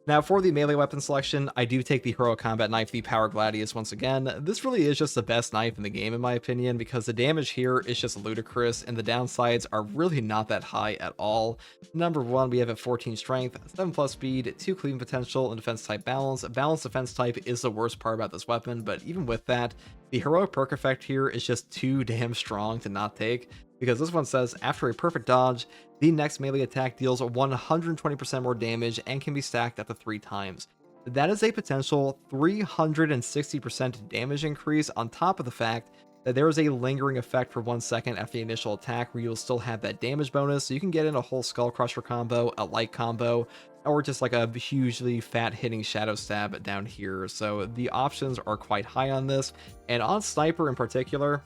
Now, for the melee weapon selection, I do take the Hero Combat Knife, the Power Gladius once again. This really is just the best knife in the game, in my opinion, because the damage here is just ludicrous, and the downsides are really not that high at all. Number one, we have a 14 strength, 7 plus speed, 2 cleaving potential, and defense type balance. Balanced defense type is the worst part about this weapon, but even with that, the heroic perk effect here is just too damn strong to not take, because this one says, after a perfect dodge, the next melee attack deals 120% more damage and can be stacked up to 3 times. That is a potential 360% damage increase on top of the fact that there is a lingering effect for 1 second after the initial attack where you'll still have that damage bonus, so you can get in a whole Skull Crusher combo, a light combo, or just like a hugely fat hitting Shadow Stab down here. So the options are quite high on this, and on Sniper in particular,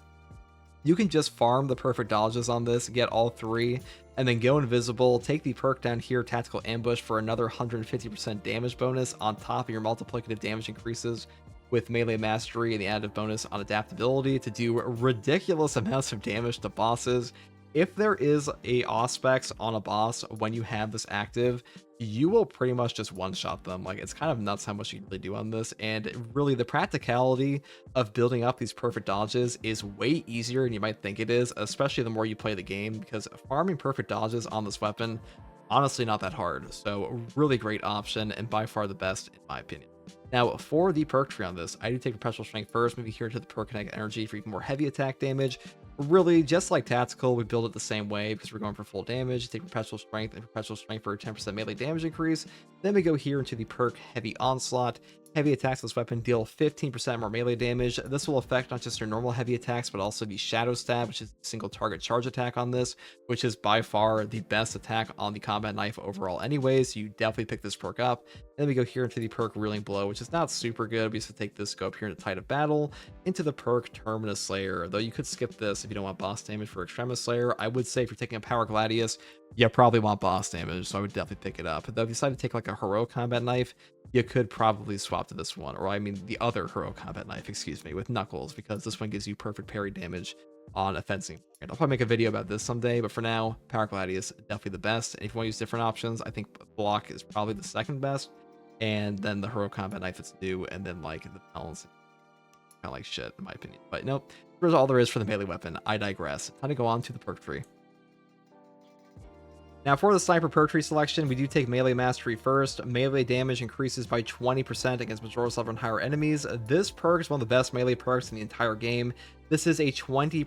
you can just farm the perfect dodges on this, get all 3, and then go invisible, take the perk down here, Tactical Ambush, for another 150% damage bonus on top of your multiplicative damage increases with Melee Mastery and the additive bonus on Adaptability to do ridiculous amounts of damage to bosses. If there is a Auspex on a boss when you have this active, you will pretty much just one-shot them. Like, it's kind of nuts how much you can really do on this, and really the practicality of building up these perfect dodges is way easier than you might think it is, especially the more you play the game, because farming perfect dodges on this weapon, honestly not that hard. So really great option, and by far the best in my opinion. Now, for the perk tree on this, I do take Perpetual Strength first, moving here to the Perk Kinetic Energy for even more heavy attack damage. Really, just like Tactical, we build it the same way because we're going for full damage. Take Perpetual Strength and Perpetual Strength for a 10% melee damage increase. Then we go here into the perk Heavy Onslaught. Heavy attacks with this weapon deal 15% more melee damage. This will affect not just your normal heavy attacks, but also the Shadow Stab, which is a single target charge attack on this, which is by far the best attack on the combat knife overall anyways. So you definitely pick this perk up. Then we go here into the perk Reeling Blow, which is not super good. We used to take this, go up here into Tide of Battle, into the perk Terminus Slayer, though you could skip this if you don't want boss damage for Extremis Slayer. I would say if you're taking a Power Gladius, you probably want boss damage, so I would definitely pick it up. Though if you decide to take like a Heroic Combat Knife, you could probably swap to this one, or I mean the other Heroic Combat Knife, excuse me, with Knuckles, because this one gives you perfect parry damage on a fencing. I'll probably make a video about this someday, but for now, Power Gladius definitely the best. And if you want to use different options, I think Bulwark is probably the second best, and then the Heroic Combat Knife that's new, and then like the balance, kind of like shit in my opinion. But nope, that's all there is for the melee weapon. I digress. Time to go on to the perk tree. Now for the Sniper perk tree selection, we do take Melee Mastery first. Melee damage increases by 20% against Majora's level and higher enemies. This perk is one of the best melee perks in the entire game. This is a 20%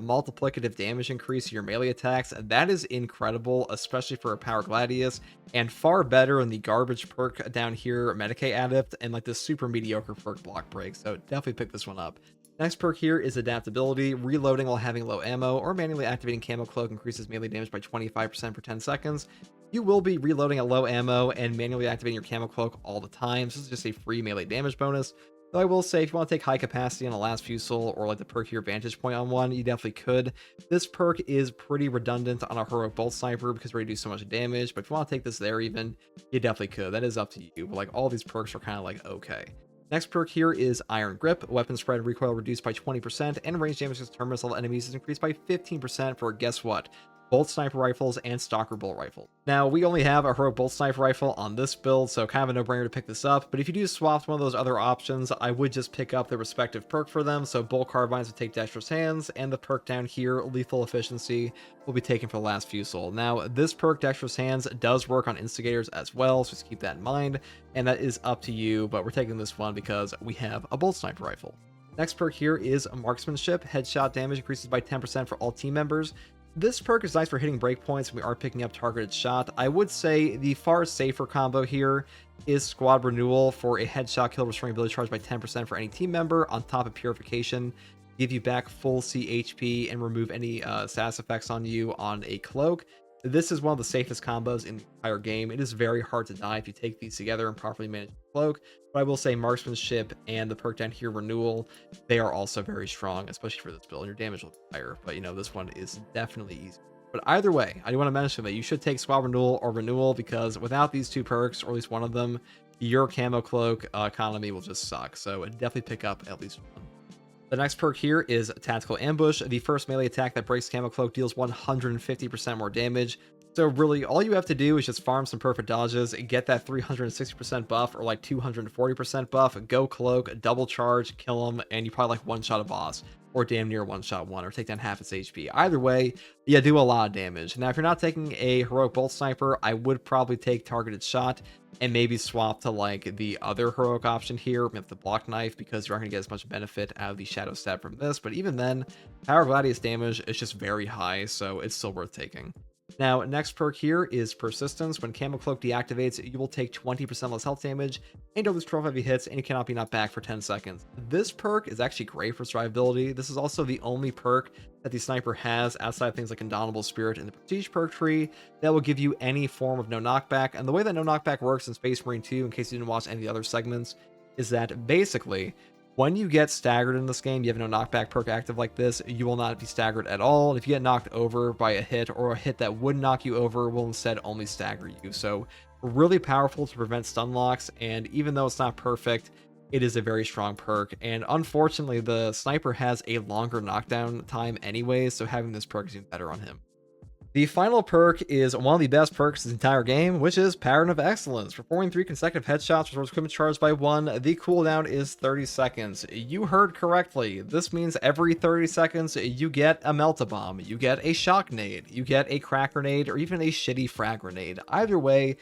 multiplicative damage increase to your melee attacks. That is incredible, especially for a Power Gladius, and far better than the garbage perk down here, Medicae Adept, and like the super mediocre perk Block Break. So definitely pick this one up. Next perk here is Adaptability. Reloading while having low ammo or manually activating Camo Cloak increases melee damage by 25% for 10 seconds. You will be reloading at low ammo and manually activating your Camo Cloak all the time. So this is just a free melee damage bonus. Though I will say, if you want to take high capacity on a last Fusel or like the perk here Vantage Point on one, you definitely could. This perk is pretty redundant on a Heroic Bolt Sniper because we already do so much damage, but if you want to take this there even, you definitely could. That is up to you, but like all these perks are kind of like okay. Next perk here is Iron Grip. Weapon spread and recoil reduced by 20%, and range damage against terminus level enemies is increased by 15% for, guess what, Bolt Sniper Rifles and Stalker Bolt Rifles. Now, we only have a Heroic Bolt Sniper Rifle on this build, so kind of a no-brainer to pick this up, but if you do swap to one of those other options, I would just pick up the respective perk for them. So Bolt Carbines would take Dexterous Hands, and the perk down here, Lethal Efficiency, will be taken for the last Fusel. Now, this perk, Dexterous Hands, does work on Instigators as well, so just keep that in mind, and that is up to you, but we're taking this one because we have a Bolt Sniper Rifle. Next perk here is Marksmanship. Headshot damage increases by 10% for all team members. This perk is nice for hitting breakpoints when we are picking up targeted shot. I would say the far safer combo here is Squad Renewal for a headshot kill restoring ability charge by 10% for any team member on top of Purification. Give you back full CHP and remove any status effects on you on a cloak. This is one of the safest combos in the entire game. It is very hard to die if you take these together and properly manage the cloak. But I will say Marksmanship and the perk down here, Renewal, they are also very strong, especially for this build. Your damage will be higher, but you know, this one is definitely easy. But either way, I do want to mention that you should take Squad Renewal or Renewal, because without these two perks, or at least one of them, your Camo Cloak economy will just suck. So definitely pick up at least one. The next perk here is Tactical Ambush. The first melee attack that breaks Camo Cloak deals 150% more damage. So really, all you have to do is just farm some perfect dodges, get that 360% buff or like 240% buff, go Cloak, double charge, kill him, and you probably like one-shot a boss, or damn near one-shot one, or take down half its HP. Either way, you do a lot of damage. Now, if you're not taking a Heroic Bolt Sniper, I would probably take Targeted Shot, and maybe swap to like the other heroic option here, the Block Knife, because you're not going to get as much benefit out of the Shadow Stab from this. But even then, Power Gladius damage is just very high, so it's still worth taking. Now, next perk here is Persistence. When Camo Cloak deactivates, you will take 20% less health damage, and you'll lose 12 heavy hits, and you cannot be knocked back for 10 seconds. This perk is actually great for survivability. This is also the only perk that the sniper has outside of things like Indomitable Spirit and the Prestige perk tree that will give you any form of no knockback. And the way that no knockback works in Space Marine 2, in case you didn't watch any of the other segments, is that basically, when you get staggered in this game, you have no knockback perk active like this, you will not be staggered at all. And if you get knocked over by a hit, or a hit that would knock you over will instead only stagger you. So really powerful to prevent stun locks, and even though it's not perfect, it is a very strong perk. And unfortunately, the sniper has a longer knockdown time anyway, so having this perk is even better on him. The final perk is one of the best perks in the entire game, which is Pattern of Excellence. Performing 3 consecutive headshots restores equipment charged by 1. The cooldown is 30 seconds. You heard correctly. This means every 30 seconds you get a Melt-A-Bomb, you get a Shock Nade, you get a Crack Grenade, or even a shitty Frag Grenade. Either way,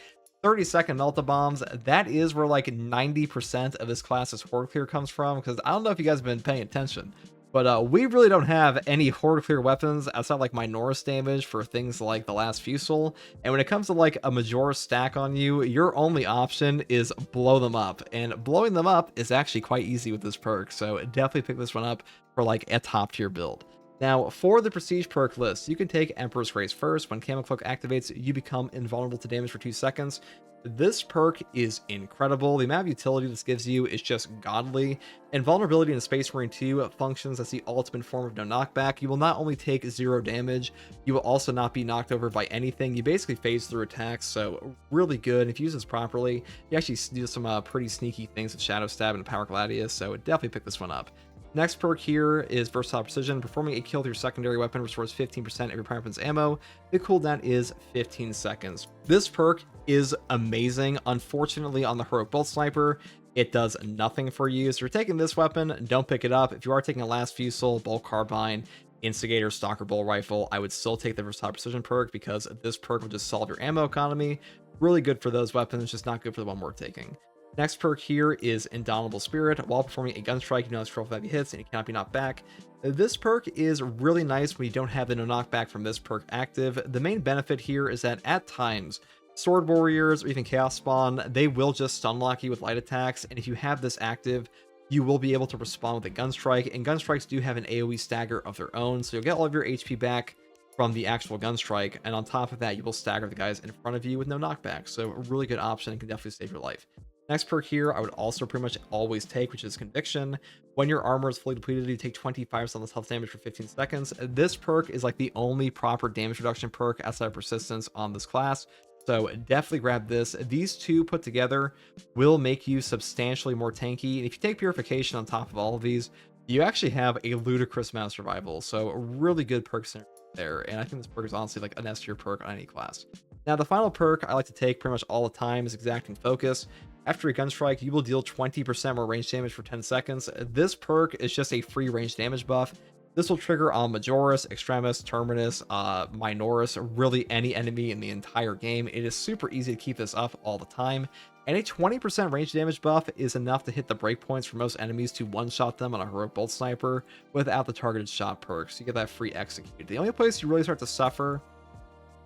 30-second Melt-A-Bombs, that is where like 90% of this class's horde clear comes from, because I don't know if you guys have been paying attention, but we really don't have any horde clear weapons outside like Minoris damage for things like the last Fusel. And when it comes to like a Majora's stack on you, your only option is blow them up. And blowing them up is actually quite easy with this perk, so definitely pick this one up for like a top tier build. Now, for the Prestige perk list, you can take Emperor's Grace first. When Camo Cloak activates, you become invulnerable to damage for 2 seconds. This perk is incredible. The amount of utility this gives you is just godly. Invulnerability in Space Marine 2 functions as the ultimate form of no knockback. You will not only take 0 damage, you will also not be knocked over by anything. You basically phase through attacks, so really good. If you use this properly, you actually do some pretty sneaky things with Shadow Stab and Power Gladius, so definitely pick this one up. Next perk here is Versatile Precision. Performing a kill with your secondary weapon restores 15% of your primary weapon's ammo. The cooldown is 15 seconds. This perk is amazing. Unfortunately, on the Heroic Bolt Sniper, it does nothing for you. So if you're taking this weapon, don't pick it up. If you are taking a Last Fusel, Bolt Carbine, Instigator, Stalker Bolt Rifle, I would still take the Versatile Precision perk, because this perk will just solve your ammo economy. Really good for those weapons, just not good for the one we're taking. Next perk here is Indomitable Spirit. While performing a gun strike, you know it's 12 heavy hits and you cannot be knocked back. This perk is really nice when you don't have the no knockback from this perk active. The main benefit here is that at times, Sword Warriors or even Chaos Spawn, they will just stun lock you with light attacks, and if you have this active, you will be able to respond with a gun strike, and gun strikes do have an AoE stagger of their own, so you'll get all of your HP back from the actual gun strike, and on top of that, you will stagger the guys in front of you with no knockback. So a really good option and can definitely save your life. Next perk here, I would also pretty much always take, which is Conviction. When your armor is fully depleted, you take 25% less health damage for 15 seconds. This perk is like the only proper damage reduction perk outside of Persistence on this class, so definitely grab this. These two put together will make you substantially more tanky, and if you take Purification on top of all of these, you actually have a ludicrous amount of survival, so a really good perk there, and I think this perk is honestly like an S tier perk on any class. Now, the final perk I like to take pretty much all the time is Exacting Focus. After a gun strike, you will deal 20% more range damage for 10 seconds. This perk is just a free range damage buff. This will trigger on Majoris, Extremis, Terminus, Minoris, really any enemy in the entire game. It is super easy to keep this up all the time. And a 20% range damage buff is enough to hit the breakpoints for most enemies to one-shot them on a Heroic Bolt Sniper without the targeted shot perk. So you get that free execute. The only place you really start to suffer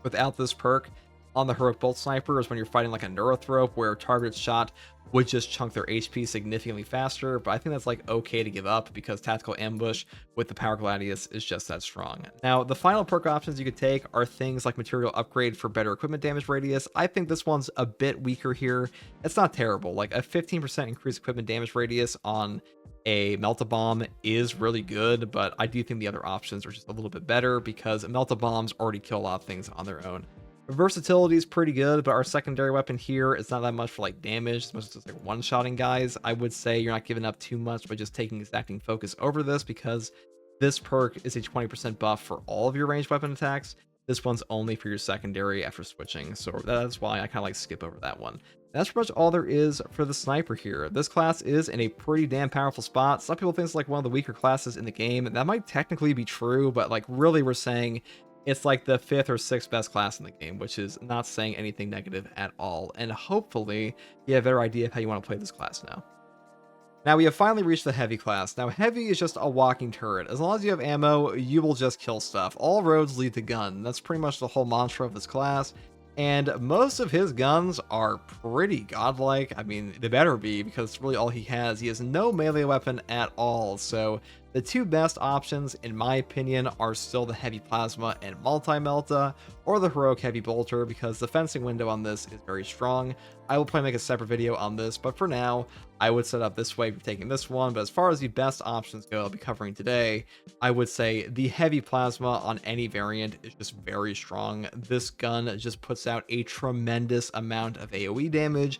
without this perk on the Heroic Bolt Sniper is when you're fighting like a Neurothrope, where a targeted shot would just chunk their HP significantly faster, but I think that's like okay to give up because Tactical Ambush with the Power Gladius is just that strong. Now, the final perk options you could take are things like Material Upgrade for better equipment damage radius. I think this one's a bit weaker here. It's not terrible. Like a 15% increased equipment damage radius on a Melt-A-Bomb is really good, but I do think the other options are just a little bit better because Melt-A-Bombs already kill a lot of things on their own. Versatility is pretty good, but our secondary weapon here is not that much for like damage. It's mostly just like one-shotting guys. I would say you're not giving up too much by just taking Exacting Focus over this, because this perk is a 20% buff for all of your ranged weapon attacks. This one's only for your secondary after switching, so that's why I kind of like skip over that one. That's pretty much all there is for the sniper here. This class is in a pretty damn powerful spot. Some people think it's like one of the weaker classes in the game, and that might technically be true, but like really we're saying it's like the 5th or 6th best class in the game, which is not saying anything negative at all. And hopefully you have a better idea of how you want to play this class now. Now we have finally reached the heavy class. Now heavy is just a walking turret. As long as you have ammo, you will just kill stuff. All roads lead to gun. That's pretty much the whole mantra of this class. And most of his guns are pretty godlike. I mean, they better be, because it's really all he has. He has no melee weapon at all. So the two best options, in my opinion, are still the Heavy Plasma and Multi-Melta, or the Heroic Heavy Bolter, because the fencing window on this is very strong. I will probably make a separate video on this, but for now, I would set up this way for taking this one. But as far as the best options go, I'll be covering today, I would say the Heavy Plasma on any variant is just very strong. This gun just puts out a tremendous amount of AoE damage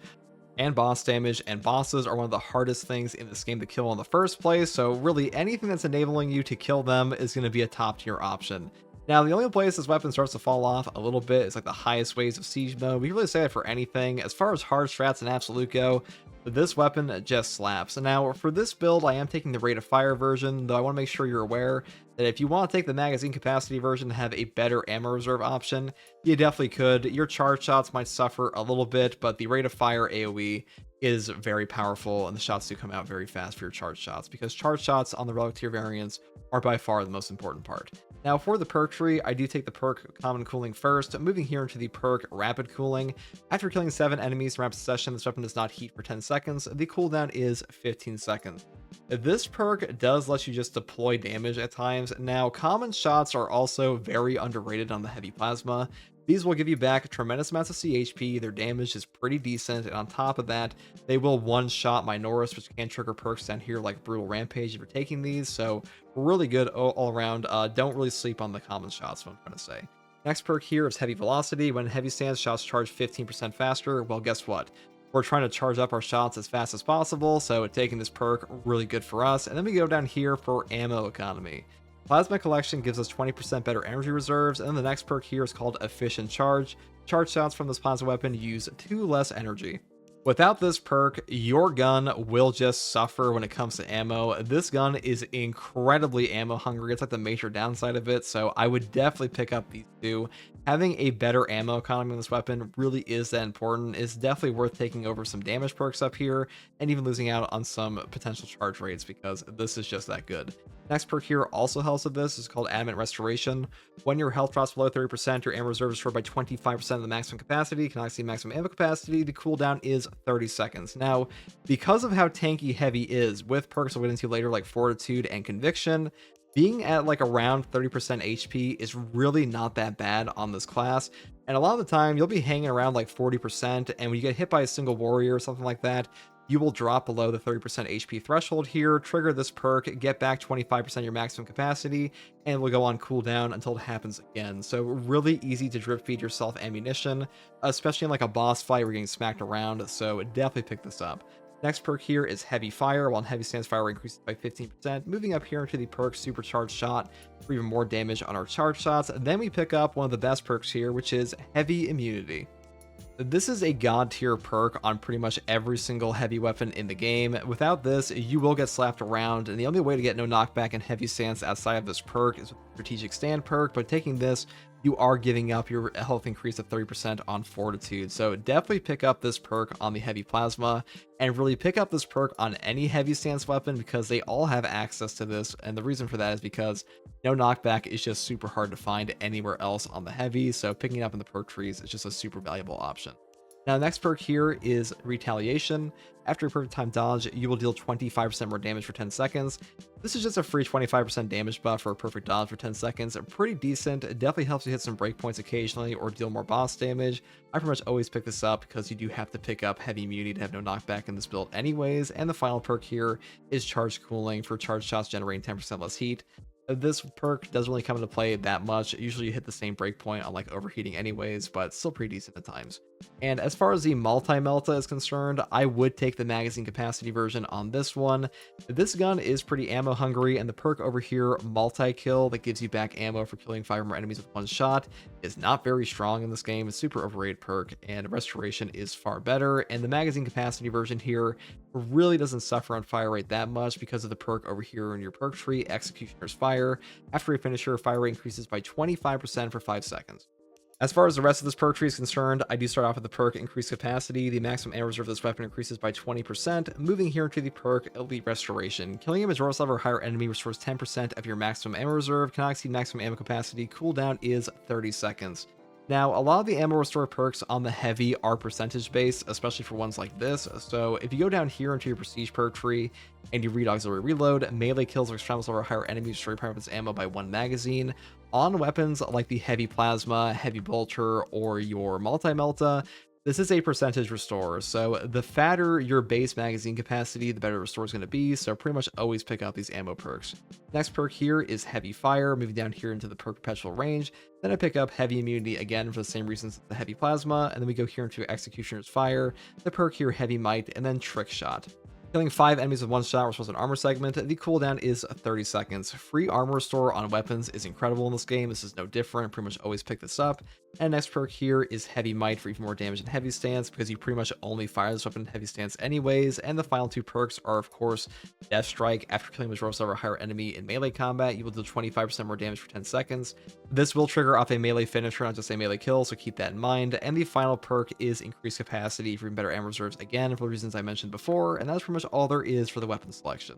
and boss damage, and bosses are one of the hardest things in this game to kill in the first place, so really anything that's enabling you to kill them is going to be a top tier option. Now, the only place this weapon starts to fall off a little bit is like the highest waves of siege mode. We can really say that for anything. As far as hard strats and absolute go, this weapon just slaps. And now for this build, I am taking the rate of fire version, though I want to make sure you're aware that if you want to take the magazine capacity version to have a better ammo reserve option, you definitely could. Your charge shots might suffer a little bit, but the rate of fire AoE is very powerful, and the shots do come out very fast for your charge shots, because charge shots on the relic tier variants are by far the most important part. Now for the perk tree, I do take the perk Common Cooling first, moving here into the perk Rapid Cooling. After killing 7 enemies in rapid succession, this weapon does not heat for 10 seconds. The cooldown is 15 seconds. This perk does let you just deploy damage at times. Now, common shots are also very underrated on the Heavy Plasma. These will give you back tremendous amounts of CHP, their damage is pretty decent, and on top of that, they will one-shot Minoris, which can trigger perks down here like Brutal Rampage if you're taking these, so really good all around. Don't really sleep on the common shots, what I'm trying to say. Next perk here is Heavy Velocity. When heavy stands, shots charge 15% faster. Well, guess what? We're trying to charge up our shots as fast as possible, so taking this perk, really good for us. And then we go down here for Ammo Economy. Plasma Collection gives us 20% better energy reserves, and then the next perk here is called Efficient Charge. Charge shots from this plasma weapon use 2 less energy. Without this perk, your gun will just suffer when it comes to ammo. This gun is incredibly ammo hungry. It's like the major downside of it, so I would definitely pick up these two. Having a better ammo economy on this weapon really is that important. It's definitely worth taking over some damage perks up here, and even losing out on some potential charge rates, because this is just that good. Next perk here also helps with this. It's called Adamant Restoration. When your health drops below 30%, your ammo reserve is restored by 25% of the maximum capacity. You can see maximum ammo capacity. The cooldown is 30 seconds. Now, because of how tanky Heavy is, with perks we'll get into later like Fortitude and Conviction, being at like around 30% HP is really not that bad on this class. And a lot of the time, you'll be hanging around like 40%, and when you get hit by a single warrior or something like that, you will drop below the 30% HP threshold here, trigger this perk, get back 25% of your maximum capacity, and it will go on cooldown until it happens again. So really easy to drip feed yourself ammunition, especially in like a boss fight where you're getting smacked around, so definitely pick this up. Next perk here is Heavy Fire. While Heavy stands, fire rate increases by 15%. Moving up here into the perk Supercharged Shot for even more damage on our charge shots. Then we pick up one of the best perks here, which is Heavy Immunity. This is a god tier perk on pretty much every single heavy weapon in the game. Without this, you will get slapped around, and the only way to get no knockback in heavy stance outside of this perk is with the strategic stand perk, but taking this, you are giving up your health increase of 30% on fortitude. So definitely pick up this perk on the heavy plasma, and really pick up this perk on any heavy stance weapon because they all have access to this. And the reason for that is because no knockback is just super hard to find anywhere else on the heavy. So picking it up in the perk trees is just a super valuable option. Now, the next perk here is Retaliation. After a perfect time dodge, you will deal 25% more damage for 10 seconds. This is just a free 25% damage buff for a perfect dodge for 10 seconds. Pretty decent. It definitely helps you hit some breakpoints occasionally or deal more boss damage. I pretty much always pick this up because you do have to pick up heavy immunity to have no knockback in this build anyways. And the final perk here is Charge Cooling for charge shots generating 10% less heat. This perk doesn't really come into play that much. Usually you hit the same breakpoint on like overheating anyways, but still pretty decent at times. And as far as the multi-melta is concerned, I would take the magazine capacity version on this one. This gun is pretty ammo hungry, and the perk over here, multi-kill, that gives you back ammo for killing 5 or more enemies with one shot, is not very strong in this game. It's super overrated perk, and restoration is far better. And the magazine capacity version here really doesn't suffer on fire rate that much because of the perk over here in your perk tree, Executioner's Fire. After a finisher, fire rate increases by 25% for 5 seconds. As far as the rest of this perk tree is concerned, I do start off with the perk Increased Capacity. The maximum ammo reserve of this weapon increases by 20%. Moving here into the perk Elite Restoration. Killing a Majora's level or higher enemy restores 10% of your maximum ammo reserve. Cannot exceed maximum ammo capacity. Cooldown is 30 seconds. Now, a lot of the ammo restore perks on the heavy are percentage based, especially for ones like this. So if you go down here into your prestige perk tree and you read auxiliary reload, melee kills or extreme level or higher enemies restore your weapon's ammo by 1 magazine. On weapons like the heavy plasma, heavy bolter, or your multi-melta, this is a percentage restore. So the fatter your base magazine capacity, the better restore is going to be. So pretty much always pick up these ammo perks. Next perk here is Heavy Fire. Moving down here into the perk Perpetual Range. Then I pick up Heavy Immunity again for the same reasons as the Heavy Plasma. And then we go here into Executioner's Fire. The perk here, Heavy Might, and then Trick Shot. Killing 5 enemies with one shot restores an armor segment. The cooldown is 30 seconds. Free armor restore on weapons is incredible in this game. This is no different. Pretty much always pick this up. And next perk here is Heavy Might for even more damage in heavy stance because you pretty much only fire this weapon in heavy stance anyways. And the final 2 perks are, of course, Death Strike. After killing Majora's level or higher enemy in melee combat, you will deal 25% more damage for 10 seconds. This will trigger off a melee finisher, not just a melee kill, so keep that in mind. And the final perk is Increased Capacity for even better ammo reserves, again, for the reasons I mentioned before. And that's pretty much all there is for the weapon selection.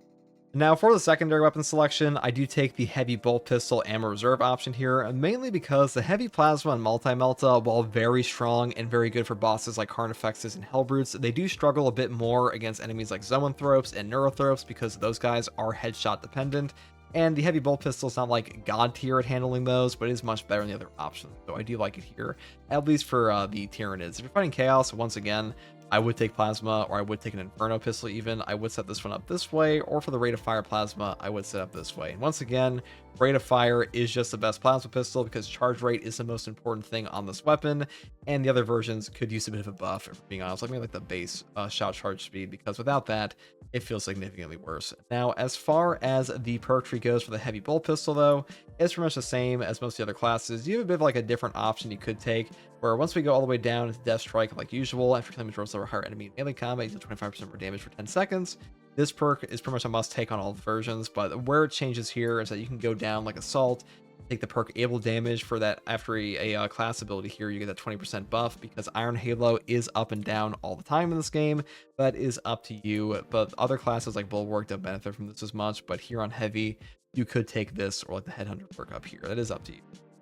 Now, for the secondary weapon selection, I do take the Heavy Bolt Pistol Ammo Reserve option here, mainly because the Heavy Plasma and Multi-Melta, while very strong and very good for bosses like Carnifexes and Hellbrutes, they do struggle a bit more against enemies like Zoanthropes and Neurothropes because those guys are headshot dependent. And the Heavy Bolt Pistol is not like god tier at handling those, but it is much better than the other options. So I do like it here, at least for the Tyranids. If you're fighting Chaos, once again, I would take Plasma, or I would take an Inferno Pistol even. I would set this one up this way, or for the Rate of Fire Plasma, I would set up this way. And once again, Rate of Fire is just the best Plasma Pistol because charge rate is the most important thing on this weapon, and the other versions could use a bit of a buff, if we're being honest, like maybe like the base shot charge speed, because without that, it feels significantly worse. Now, as far as the perk tree goes for the Heavy Bolt Pistol, though, it's pretty much the same as most of the other classes. You have a bit of like a different option you could take, where once we go all the way down to Death Strike, like usual, after killing Majora's level or higher enemy in melee combat, you deal 25% more damage for 10 seconds. This perk is pretty much a must take on all versions, but where it changes here is that you can go down like Assault, take the perk Able Damage for that after a class ability here, you get that 20% buff because Iron Halo is up and down all the time in this game. That is up to you, but other classes like Bulwark don't benefit from this as much, but here on Heavy, you could take this or like the Headhunter perk up here. That is up to you.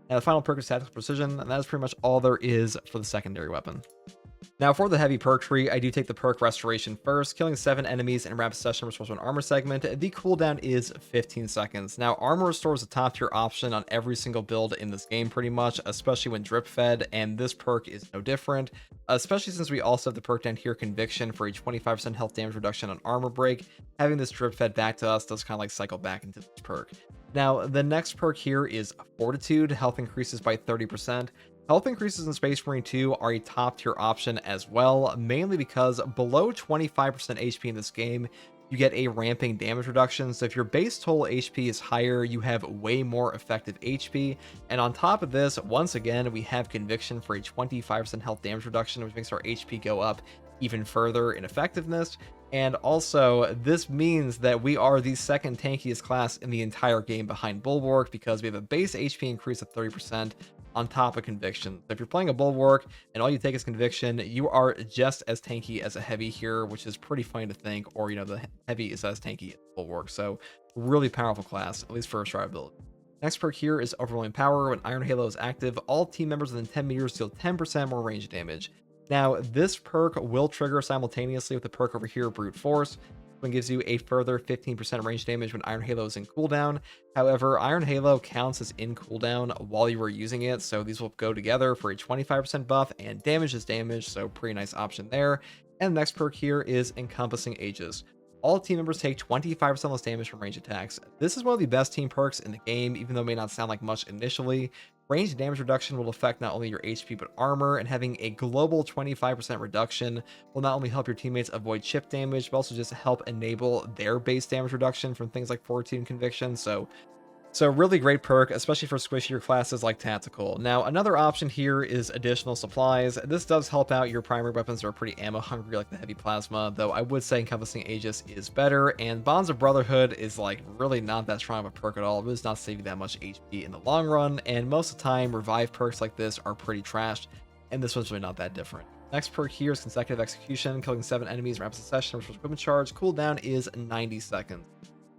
Now the final perk is Tactical Precision, and that is pretty much all there is for the secondary weapon. Now for the heavy perk tree, I do take the perk Restoration first. Killing 7 enemies in rapid succession restores one armor segment. The cooldown is 15 seconds. Now armor restore is a top tier option on every single build in this game pretty much, especially when drip fed, and this perk is no different, especially since we also have the perk down here, Conviction, for a 25% health damage reduction on armor break. Having this drip fed back to us does kind of like cycle back into this perk. Now the next perk here is Fortitude. Health increases by 30%. Health increases in Space Marine 2 are a top tier option as well, mainly because below 25% HP in this game, you get a ramping damage reduction. So if your base total HP is higher, you have way more effective HP. And on top of this, once again, we have Conviction for a 25% health damage reduction, which makes our HP go up even further in effectiveness. And also, this means that we are the second tankiest class in the entire game behind Bulwark, because we have a base HP increase of 30% on top of Conviction. So if you're playing a Bulwark and all you take is Conviction, you are just as tanky as a heavy here, which is pretty funny to think, or, you know, the heavy is as tanky as Bulwark. So really powerful class, at least for a survivability. Next perk here is Overwhelming Power. When Iron Halo is active, all team members within 10 meters deal 10% more range damage. Now, this perk will trigger simultaneously with the perk over here, Brute Force, and gives you a further 15% range damage when Iron Halo is in cooldown. However, Iron Halo counts as in cooldown while you were using it, so these will go together for a 25% buff, and damage is damage, so pretty nice option there. And the next perk here is Encompassing Aegis. All team members take 25% less damage from range attacks. This is one of the best team perks in the game, even though it may not sound like much initially. Range damage reduction will affect not only your HP but armor, and having a global 25% reduction will not only help your teammates avoid chip damage, but also just help enable their base damage reduction from things like Fortitude and Conviction. So really great perk, especially for squishier classes like Tactical. Now, another option here is additional supplies. This does help out your primary weapons that are pretty ammo hungry, like the Heavy Plasma, though I would say Encompassing Aegis is better, and Bonds of Brotherhood is like really not that strong of a perk at all. It does not save you that much HP in the long run, and most of the time, revive perks like this are pretty trashed, and this one's really not that different. Next perk here is Consecutive Execution. Killing 7 enemies in rapid succession with equipment charge. Cooldown is 90 seconds.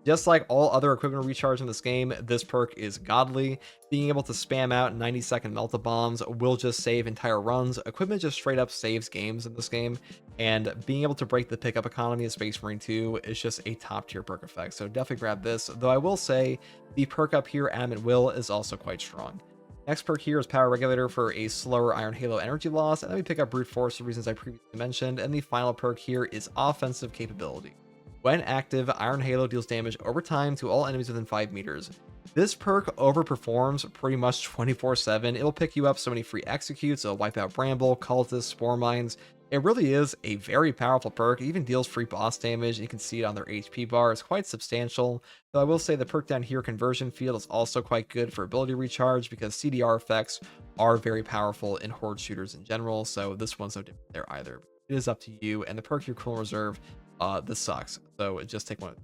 Just like all other equipment recharge in this game, this perk is godly. Being able to spam out 90-second melt-a-bombs will just save entire runs. Equipment just straight up saves games in this game, and being able to break the pickup economy of Space Marine 2 is just a top-tier perk effect, so definitely grab this, though I will say the perk up here, Adamant Will, is also quite strong. Next perk here is Power Regulator for a slower Iron Halo energy loss, and then we pick up Brute Force for reasons I previously mentioned, and the final perk here is Offensive Capability. When active, Iron Halo deals damage over time to all enemies within 5 meters. This perk overperforms pretty much 24/7. It'll pick you up so many free executes, it'll wipe out Bramble, Cultists, Spore Mines. It really is a very powerful perk. It even deals free boss damage. You can see it on their HP bar. It's quite substantial. Though I will say the perk down here, Conversion Field, is also quite good for ability recharge, because CDR effects are very powerful in horde shooters in general, so this one's no different there either. It is up to you, and the perk your Cool Reserve, this sucks, so just take one.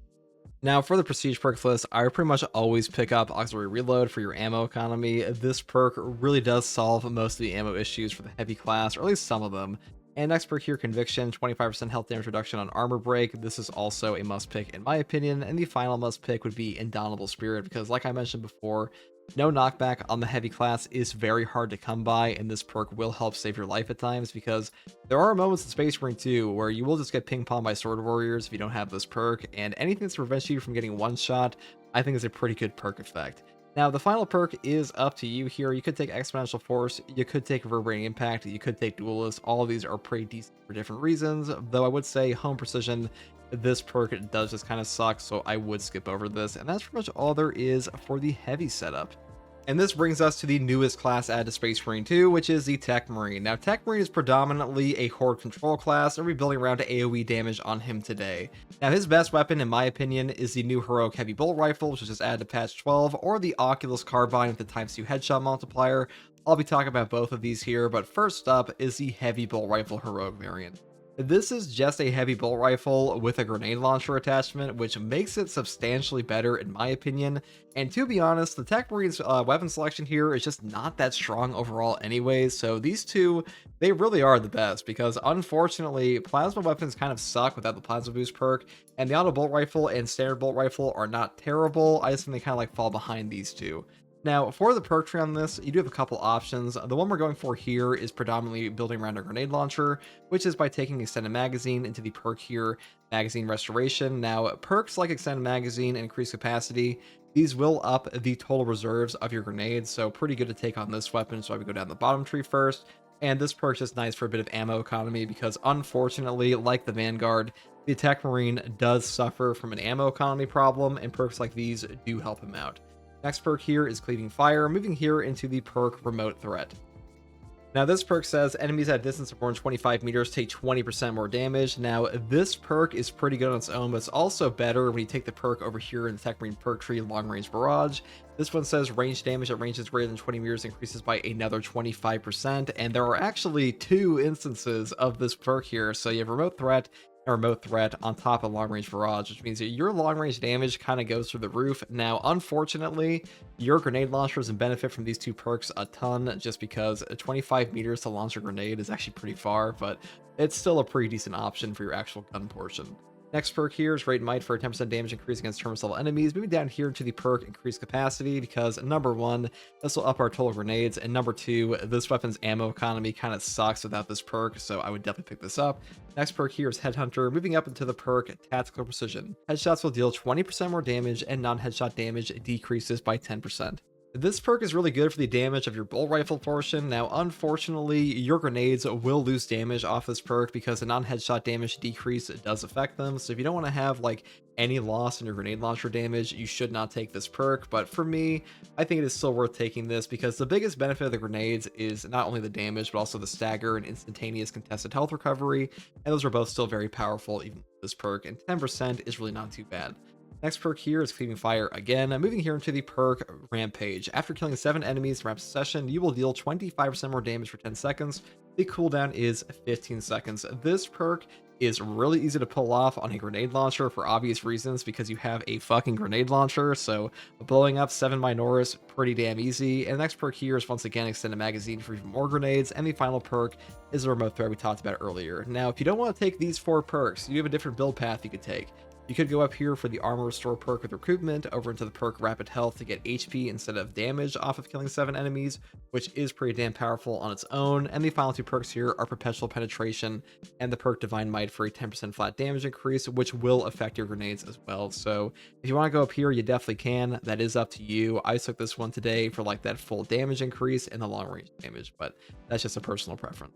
Now for the prestige perks list, I pretty much always pick up Auxiliary Reload for your ammo economy. This perk really does solve most of the ammo issues for the heavy class, or at least some of them. And next perk here, Conviction, 25% health damage reduction on armor break. This is also a must pick in my opinion, and the final must pick would be Indomitable Spirit, because like I mentioned before, no knockback on the heavy class is very hard to come by, and this perk will help save your life at times, because there are moments in Space Marine 2 where you will just get ping-ponged by sword warriors if you don't have this perk, and anything that prevents you from getting one shot, I think is a pretty good perk effect. Now, the final perk is up to you here. You could take Exponential Force, you could take Reverberating Impact, you could take Duelist. All of these are pretty decent for different reasons, though I would say Home Precision, this perk does just kind of suck, so I would skip over this, and that's pretty much all there is for the heavy setup. And this brings us to the newest class added to Space Marine 2, which is the Techmarine. Now, Techmarine is predominantly a horde control class, and we're building around to AoE damage on him today. Now, his best weapon, in my opinion, is the new heroic heavy bolt rifle, which was just added to patch 12, or the Oculus Carbine with the ×2 headshot multiplier. I'll be talking about both of these here, but first up is the heavy bolt rifle heroic variant. This is just a heavy bolt rifle with a grenade launcher attachment, which makes it substantially better in my opinion. And to be honest, the Techmarine's weapon selection here is just not that strong overall anyways, so these two, they really are the best, because unfortunately, plasma weapons kind of suck without the plasma boost perk, and the auto bolt rifle and standard bolt rifle are not terrible. I just think they kind of like fall behind these two. Now, for the perk tree on this, you do have a couple options. The one we're going for here is predominantly building around a grenade launcher, which is by taking Extended Magazine into the perk here, Magazine Restoration. Now, perks like Extended Magazine and Increased Capacity, these will up the total reserves of your grenades, so pretty good to take on this weapon, so I would go down the bottom tree first. And this perk is just nice for a bit of ammo economy, because unfortunately, like the Vanguard, the Techmarine does suffer from an ammo economy problem, and perks like these do help him out. Next perk here is Cleaving Fire, moving here into the perk Remote Threat. Now, this perk says enemies at a distance of more than 25 meters take 20% more damage. Now, this perk is pretty good on its own, but it's also better when you take the perk over here in the Techmarine perk tree, Long Range Barrage. This one says range damage at ranges greater than 20 meters increases by another 25%, and there are actually 2 instances of this perk here. So you have Remote Threat and Remote Threat on top of Long Range Barrage, which means that your long range damage kind of goes through the roof. Now, unfortunately, your grenade launcher doesn't benefit from these 2 perks a ton, just because 25 meters to launch a grenade is actually pretty far, but it's still a pretty decent option for your actual gun portion. Next perk here is Great Might for a 10% damage increase against terminus level enemies. Moving down here to the perk Increased Capacity, because number 1, this will up our total grenades, and number 2, this weapon's ammo economy kind of sucks without this perk, so I would definitely pick this up. Next perk here is Headhunter. Moving up into the perk Tactical Precision. Headshots will deal 20% more damage, and non-headshot damage decreases by 10%. This perk is really good for the damage of your bolt rifle portion. Now, unfortunately, your grenades will lose damage off this perk because the non-headshot damage decrease does affect them. So if you don't want to have like any loss in your grenade launcher damage, you should not take this perk. But for me, I think it is still worth taking this because the biggest benefit of the grenades is not only the damage, but also the stagger and instantaneous contested health recovery. And those are both still very powerful, even with this perk, and 10% is really not too bad. Next perk here is Cleaving Fire again. Moving here into the perk Rampage. After killing 7 enemies in rapid succession, you will deal 25% more damage for 10 seconds. The cooldown is 15 seconds. This perk is really easy to pull off on a grenade launcher for obvious reasons because you have a fucking grenade launcher, so blowing up 7 Minoris, pretty damn easy. And the next perk here is once again Extended Magazine for even more grenades, and the final perk is the Remote Threat we talked about earlier. Now, if you don't want to take these 4 perks, you have a different build path you could take. You could go up here for the Armor Restore perk with Recruitment, over into the perk Rapid Health to get HP instead of damage off of killing 7 enemies, which is pretty damn powerful on its own. And the final 2 perks here are Perpetual Penetration and the perk Divine Might for a 10% flat damage increase, which will affect your grenades as well. So if you want to go up here, you definitely can. That is up to you. I took this one today for like that full damage increase and the long range damage, but that's just a personal preference.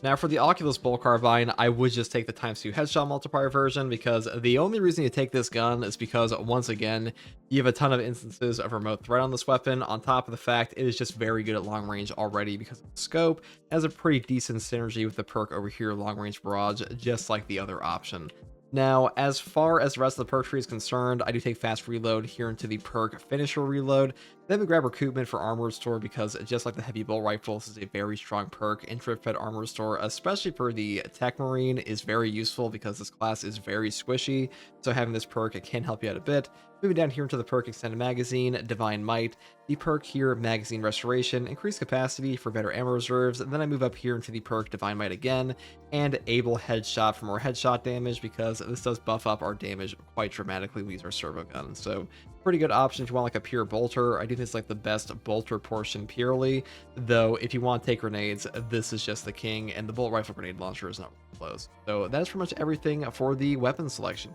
Now, for the Oculus Bolt Carbine, I would just take the ×2 headshot multiplier version because the only reason you take this gun is because, once again, you have a ton of instances of remote threat on this weapon, on top of the fact it is just very good at long range already because of the scope. It has a pretty decent synergy with the perk over here, Long Range Barrage, just like the other option. Now, as far as the rest of the perk tree is concerned, I do take Fast Reload here into the perk Finisher Reload. Then we grab Recoupment for Armor Restore because, just like the Heavy Bolt Rifle, this is a very strong perk. Infinite Fed Armor Restore, especially for the Techmarine, is very useful because this class is very squishy, so having this perk, it can help you out a bit. Moving down here into the perk Extended Magazine, Divine Might. The perk here, Magazine Restoration, increased capacity for better ammo reserves. And then I move up here into the perk Divine Might again, and Able Headshot for more headshot damage because this does buff up our damage quite dramatically when we use our servo gun. So pretty good option if you want like a pure bolter. I do think it's like the best bolter portion purely, though if you want to take grenades, this is just the king, and the bolt rifle grenade launcher is not really close. So that is pretty much everything for the weapon selection.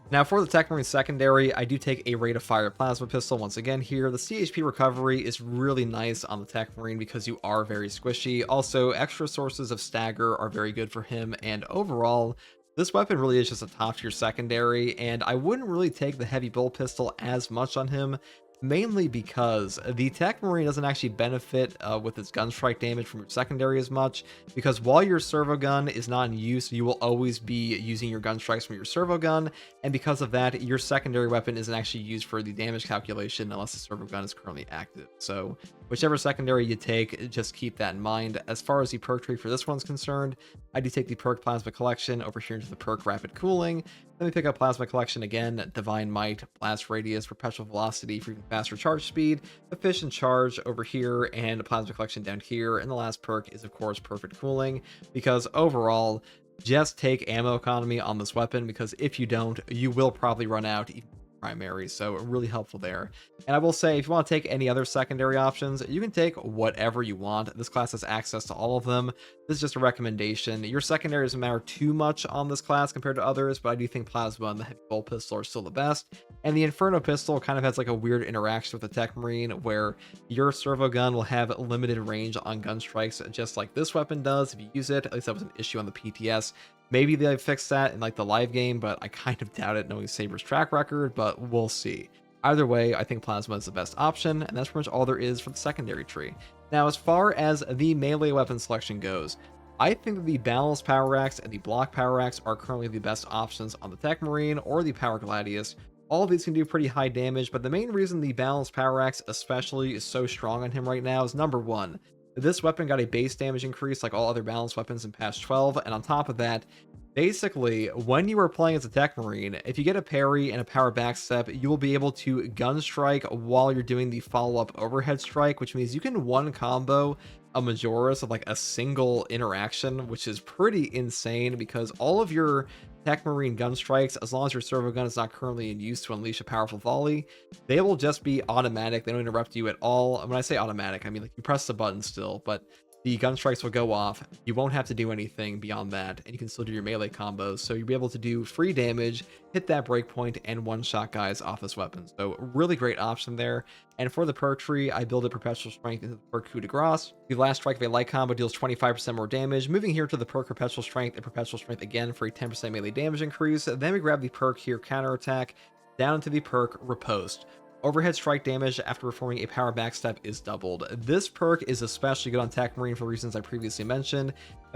Now, for the Techmarine secondary, I do take a Rate of Fire Plasma Pistol. Once again here, the CHP recovery is really nice on the Techmarine because you are very squishy. Also, extra sources of stagger are very good for him, and overall, this weapon really is just a top tier secondary, and I wouldn't really take the Heavy Bolt Pistol as much on him, mainly because the Techmarine doesn't actually benefit with its gun strike damage from your secondary as much, because while your servo gun is not in use, you will always be using your gun strikes from your servo gun, and because of that, your secondary weapon isn't actually used for the damage calculation unless the servo gun is currently active. So whichever secondary you take, just keep that in mind. As far as the perk tree for this one's concerned, I do take the perk Plasma Collection over here into the perk Rapid Cooling. Then we pick up Plasma Collection again, Divine Might, Blast Radius, Perpetual Velocity for even faster charge speed, Efficient Charge over here, and Plasma Collection down here. And the last perk is, of course, Perfect Cooling, because overall, just take ammo economy on this weapon, because if you don't, you will probably run out even primary, so really helpful there. And I will say, if you want to take any other secondary options, you can take whatever you want. This class has access to all of them. This is just a recommendation. Your secondary doesn't matter too much on this class compared to others, but I do think Plasma and the Heavy Bolt Pistol are still the best. And the Inferno Pistol kind of has like a weird interaction with the Techmarine, where your servo gun will have limited range on gun strikes, just like this weapon does if you use it. At least that was an issue on the PTS. Maybe they fixed that in like the live game, but I kind of doubt it knowing Saber's track record, but we'll see. Either way, I think Plasma is the best option, and that's pretty much all there is for the secondary tree. Now, as far as the melee weapon selection goes, I think that the Balanced Power Axe and the Block Power Axe are currently the best options on the Techmarine or the Power Gladius. All of these can do pretty high damage, but the main reason the Balanced Power Axe especially is so strong on him right now is number one, this weapon got a base damage increase like all other balanced weapons in patch 12, and on top of that, basically, when you are playing as a Techmarine, if you get a parry and a power backstep, you will be able to gun strike while you're doing the follow-up overhead strike, which means you can one combo a Majora's of like a single interaction, which is pretty insane because all of your Techmarine gun strikes, as long as your servo gun is not currently in use to unleash a powerful volley, they will just be automatic. They don't interrupt you at all. And when I say automatic, I mean like you press the button still, but the gun strikes will go off. You won't have to do anything beyond that, and you can still do your melee combos. So you'll be able to do free damage, hit that breakpoint, and one-shot guys off this weapon. So really great option there. And for the perk tree, I build a Perpetual Strength into the perk Coup de Grace. The last strike of a light combo deals 25% more damage. Moving here to the perk Perpetual Strength and Perpetual Strength again for a 10% melee damage increase. Then we grab the perk here Counterattack down into the perk Riposte. Overhead strike damage after performing a power backstep is doubled. This perk is especially good on Techmarine for reasons I previously mentioned.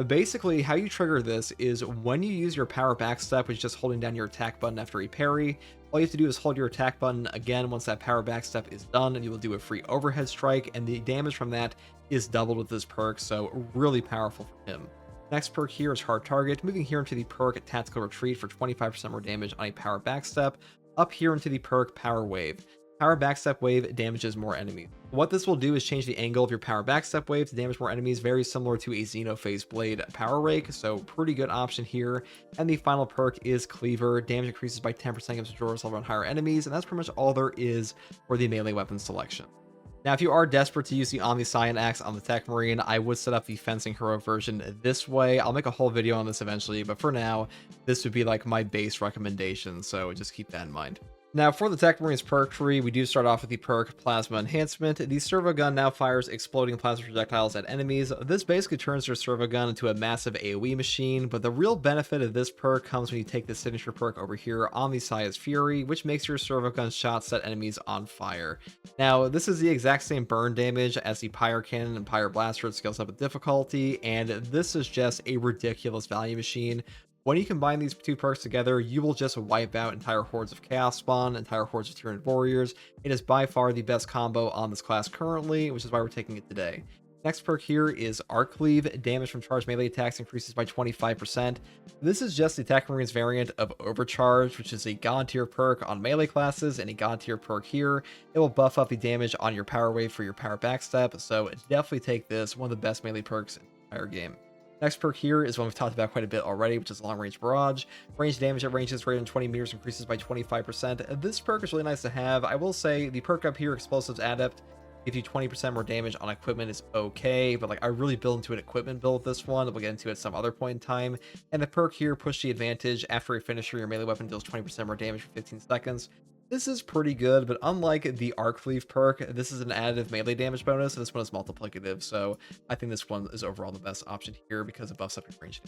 Basically, how you trigger this is when you use your power backstep, which is just holding down your attack button after a parry. All you have to do is hold your attack button again once that power backstep is done, and you will do a free overhead strike, and the damage from that is doubled with this perk, so really powerful for him. Next perk here is Hard Target. Moving here into the perk Tactical Retreat for 25% more damage on a power backstep. Up here into the perk Power Wave. Power backstep wave damages more enemies. What this will do is change the angle of your power backstep wave to damage more enemies, very similar to a Xenophase Blade power rake, so pretty good option here. And the final perk is Cleaver. Damage increases by 10% against Majora's level on higher enemies, and that's pretty much all there is for the melee weapon selection. Now, if you are desperate to use the Omniscient Axe on the Techmarine, I would set up the Fencing Hero version this way. I'll make a whole video on this eventually, but for now, this would be like my base recommendation, so just keep that in mind. Now, for the Techmarine's perk tree, we do start off with the perk Plasma Enhancement. The servo gun now fires exploding plasma projectiles at enemies. This basically turns your servo gun into a massive AoE machine, but the real benefit of this perk comes when you take the signature perk over here, Omniscient's Fury, which makes your servo gun shots set enemies on fire. Now, this is the exact same burn damage as the Pyre Cannon and Pyre Blaster. It scales up with difficulty, and this is just a ridiculous value machine. When you combine these two perks together, you will just wipe out entire hordes of Chaos Spawn, entire hordes of Tyranid Warriors. It is by far the best combo on this class currently, which is why we're taking it today. Next perk here is Arc Cleave. Damage from charged melee attacks increases by 25%. This is just the Techmarine's variant of Overcharge, which is a god tier perk on melee classes and a god tier perk here. It will buff up the damage on your power wave for your power backstep, so definitely take this, one of the best melee perks in the entire game. Next perk here is one we've talked about quite a bit already, which is Long Range Barrage. Range damage at ranges greater than 20 meters increases by 25%. This perk is really nice to have. I will say the perk up here, Explosives Adept, gives you 20% more damage on equipment is okay, but like I really build into an equipment build with this one that we'll get into at some other point in time. And the perk here, Push the Advantage. After a finisher, your melee weapon deals 20% more damage for 15 seconds. This is pretty good, but unlike the Arc Cleave perk, this is an additive melee damage bonus, and this one is multiplicative, so I think this one is overall the best option here because it buffs up your range.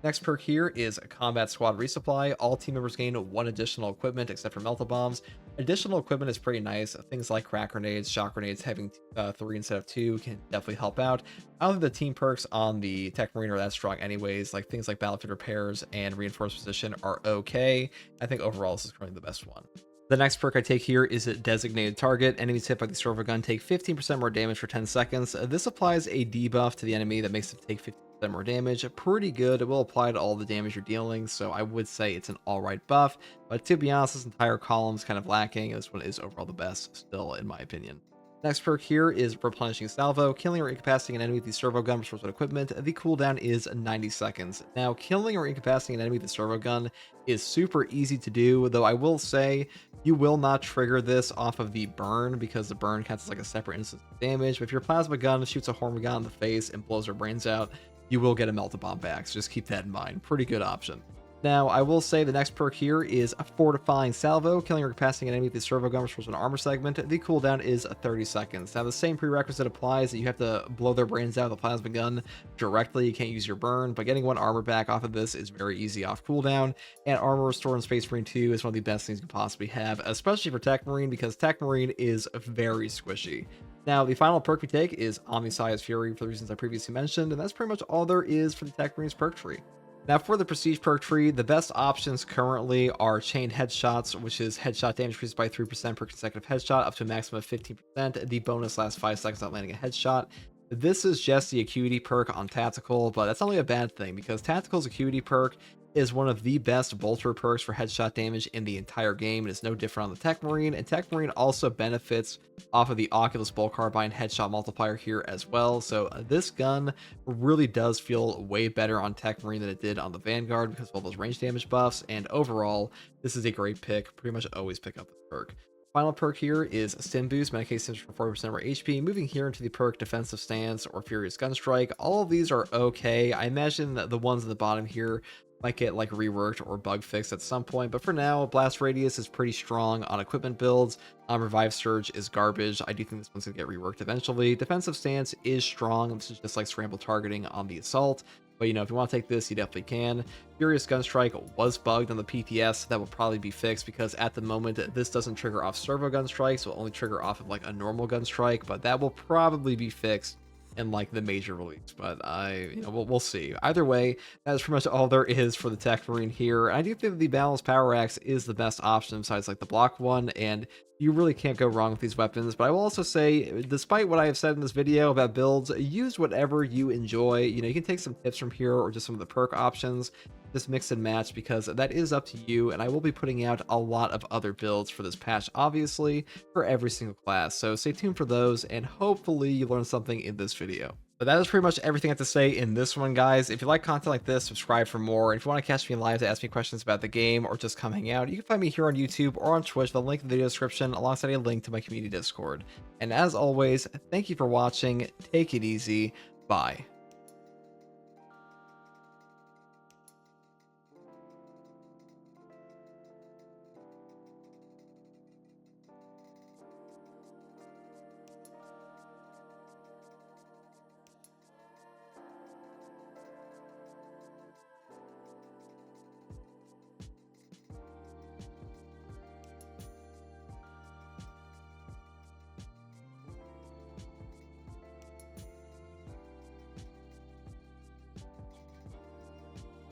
Next perk here is a Combat Squad Resupply. All team members gain one additional equipment except for Melta Bombs. Additional equipment is pretty nice. Things like Crack Grenades, Shock Grenades, having 3 instead of 2 can definitely help out. I don't think the team perks on the Techmarine are that strong anyways. Like things like Battlefield Repairs and Reinforced Position are okay. I think overall this is currently the best one. The next perk I take here is a Designated Target. Enemies hit by the servo gun take 15% more damage for 10 seconds. This applies a debuff to the enemy that makes them take 50% more damage. Pretty good. It will apply to all the damage you're dealing, so I would say it's an alright buff. But to be honest, this entire column is kind of lacking. This one is overall the best still, in my opinion. Next perk here is Replenishing Salvo. Killing or incapacitating an enemy with the servo gun restores equipment. The cooldown is 90 seconds. Now, killing or incapacitating an enemy with the servo gun is super easy to do, though I will say you will not trigger this off of the burn because the burn counts as like a separate instance of damage. But if your plasma gun shoots a Hormagon in the face and blows their brains out, you will get a Melta Bomb back, so just keep that in mind. Pretty good option. Now, I will say the next perk here is a Fortifying Salvo, killing or incapacitating an enemy with the servo gun restores an armor segment. The cooldown is 30 seconds. Now, the same prerequisite applies that you have to blow their brains out with a plasma gun directly. You can't use your burn, but getting one armor back off of this is very easy off cooldown. And armor restore in Space Marine 2 is one of the best things you can possibly have, especially for Techmarine, because Techmarine is very squishy. Now, the final perk we take is Omniscience Fury for the reasons I previously mentioned, and that's pretty much all there is for the Techmarine's perk tree. Now, for the Prestige perk tree, the best options currently are Chained Headshots, which is headshot damage increased by 3% per consecutive headshot, up to a maximum of 15%. The bonus lasts 5 seconds without landing a headshot. This is just the Acuity perk on Tactical, but that's not really a bad thing, because Tactical's Acuity perk is one of the best bolter perks for headshot damage in the entire game. It is no different on the Techmarine, and Techmarine also benefits off of the Oculus Bolt Carbine headshot multiplier here as well. So this gun really does feel way better on Techmarine than it did on the Vanguard because of all those range damage buffs, and overall, this is a great pick. Pretty much always pick up this perk. Final perk here is Stim Boost, Medicaid Stims for 40% more HP. Moving here into the perk Defensive Stance or Furious Gunstrike. All of these are okay. I imagine that the ones at the bottom here might get like reworked or bug fixed at some point, but for now, Blast Radius is pretty strong on equipment builds. Revive Surge is garbage. I do think this one's gonna get reworked eventually. Defensive Stance is strong. This is just like scramble targeting on the Assault. But, you know, if you want to take this, you definitely can. Furious Gunstrike was bugged on the PTS. That will probably be fixed because at the moment, this doesn't trigger off servo gun strikes. It will only trigger off of like a normal gun strike, but that will probably be fixed in like the major release. But we'll see. Either way, that is pretty much all there is for the Techmarine here. And I do think that the Balanced Power Axe is the best option besides like the block one, and you really can't go wrong with these weapons. But I will also say, despite what I have said in this video about builds, use whatever you enjoy. You know, you can take some tips from here or just some of the perk options, just mix and match, because that is up to you. And I will be putting out a lot of other builds for this patch, obviously, for every single class. So stay tuned for those, and hopefully you learned something in this video. But that is pretty much everything I have to say in this one, guys. If you like content like this, subscribe for more. And if you want to catch me live to ask me questions about the game or just come hang out, you can find me here on YouTube or on Twitch, the link in the video description, alongside a link to my community Discord. And as always, thank you for watching. Take it easy. Bye.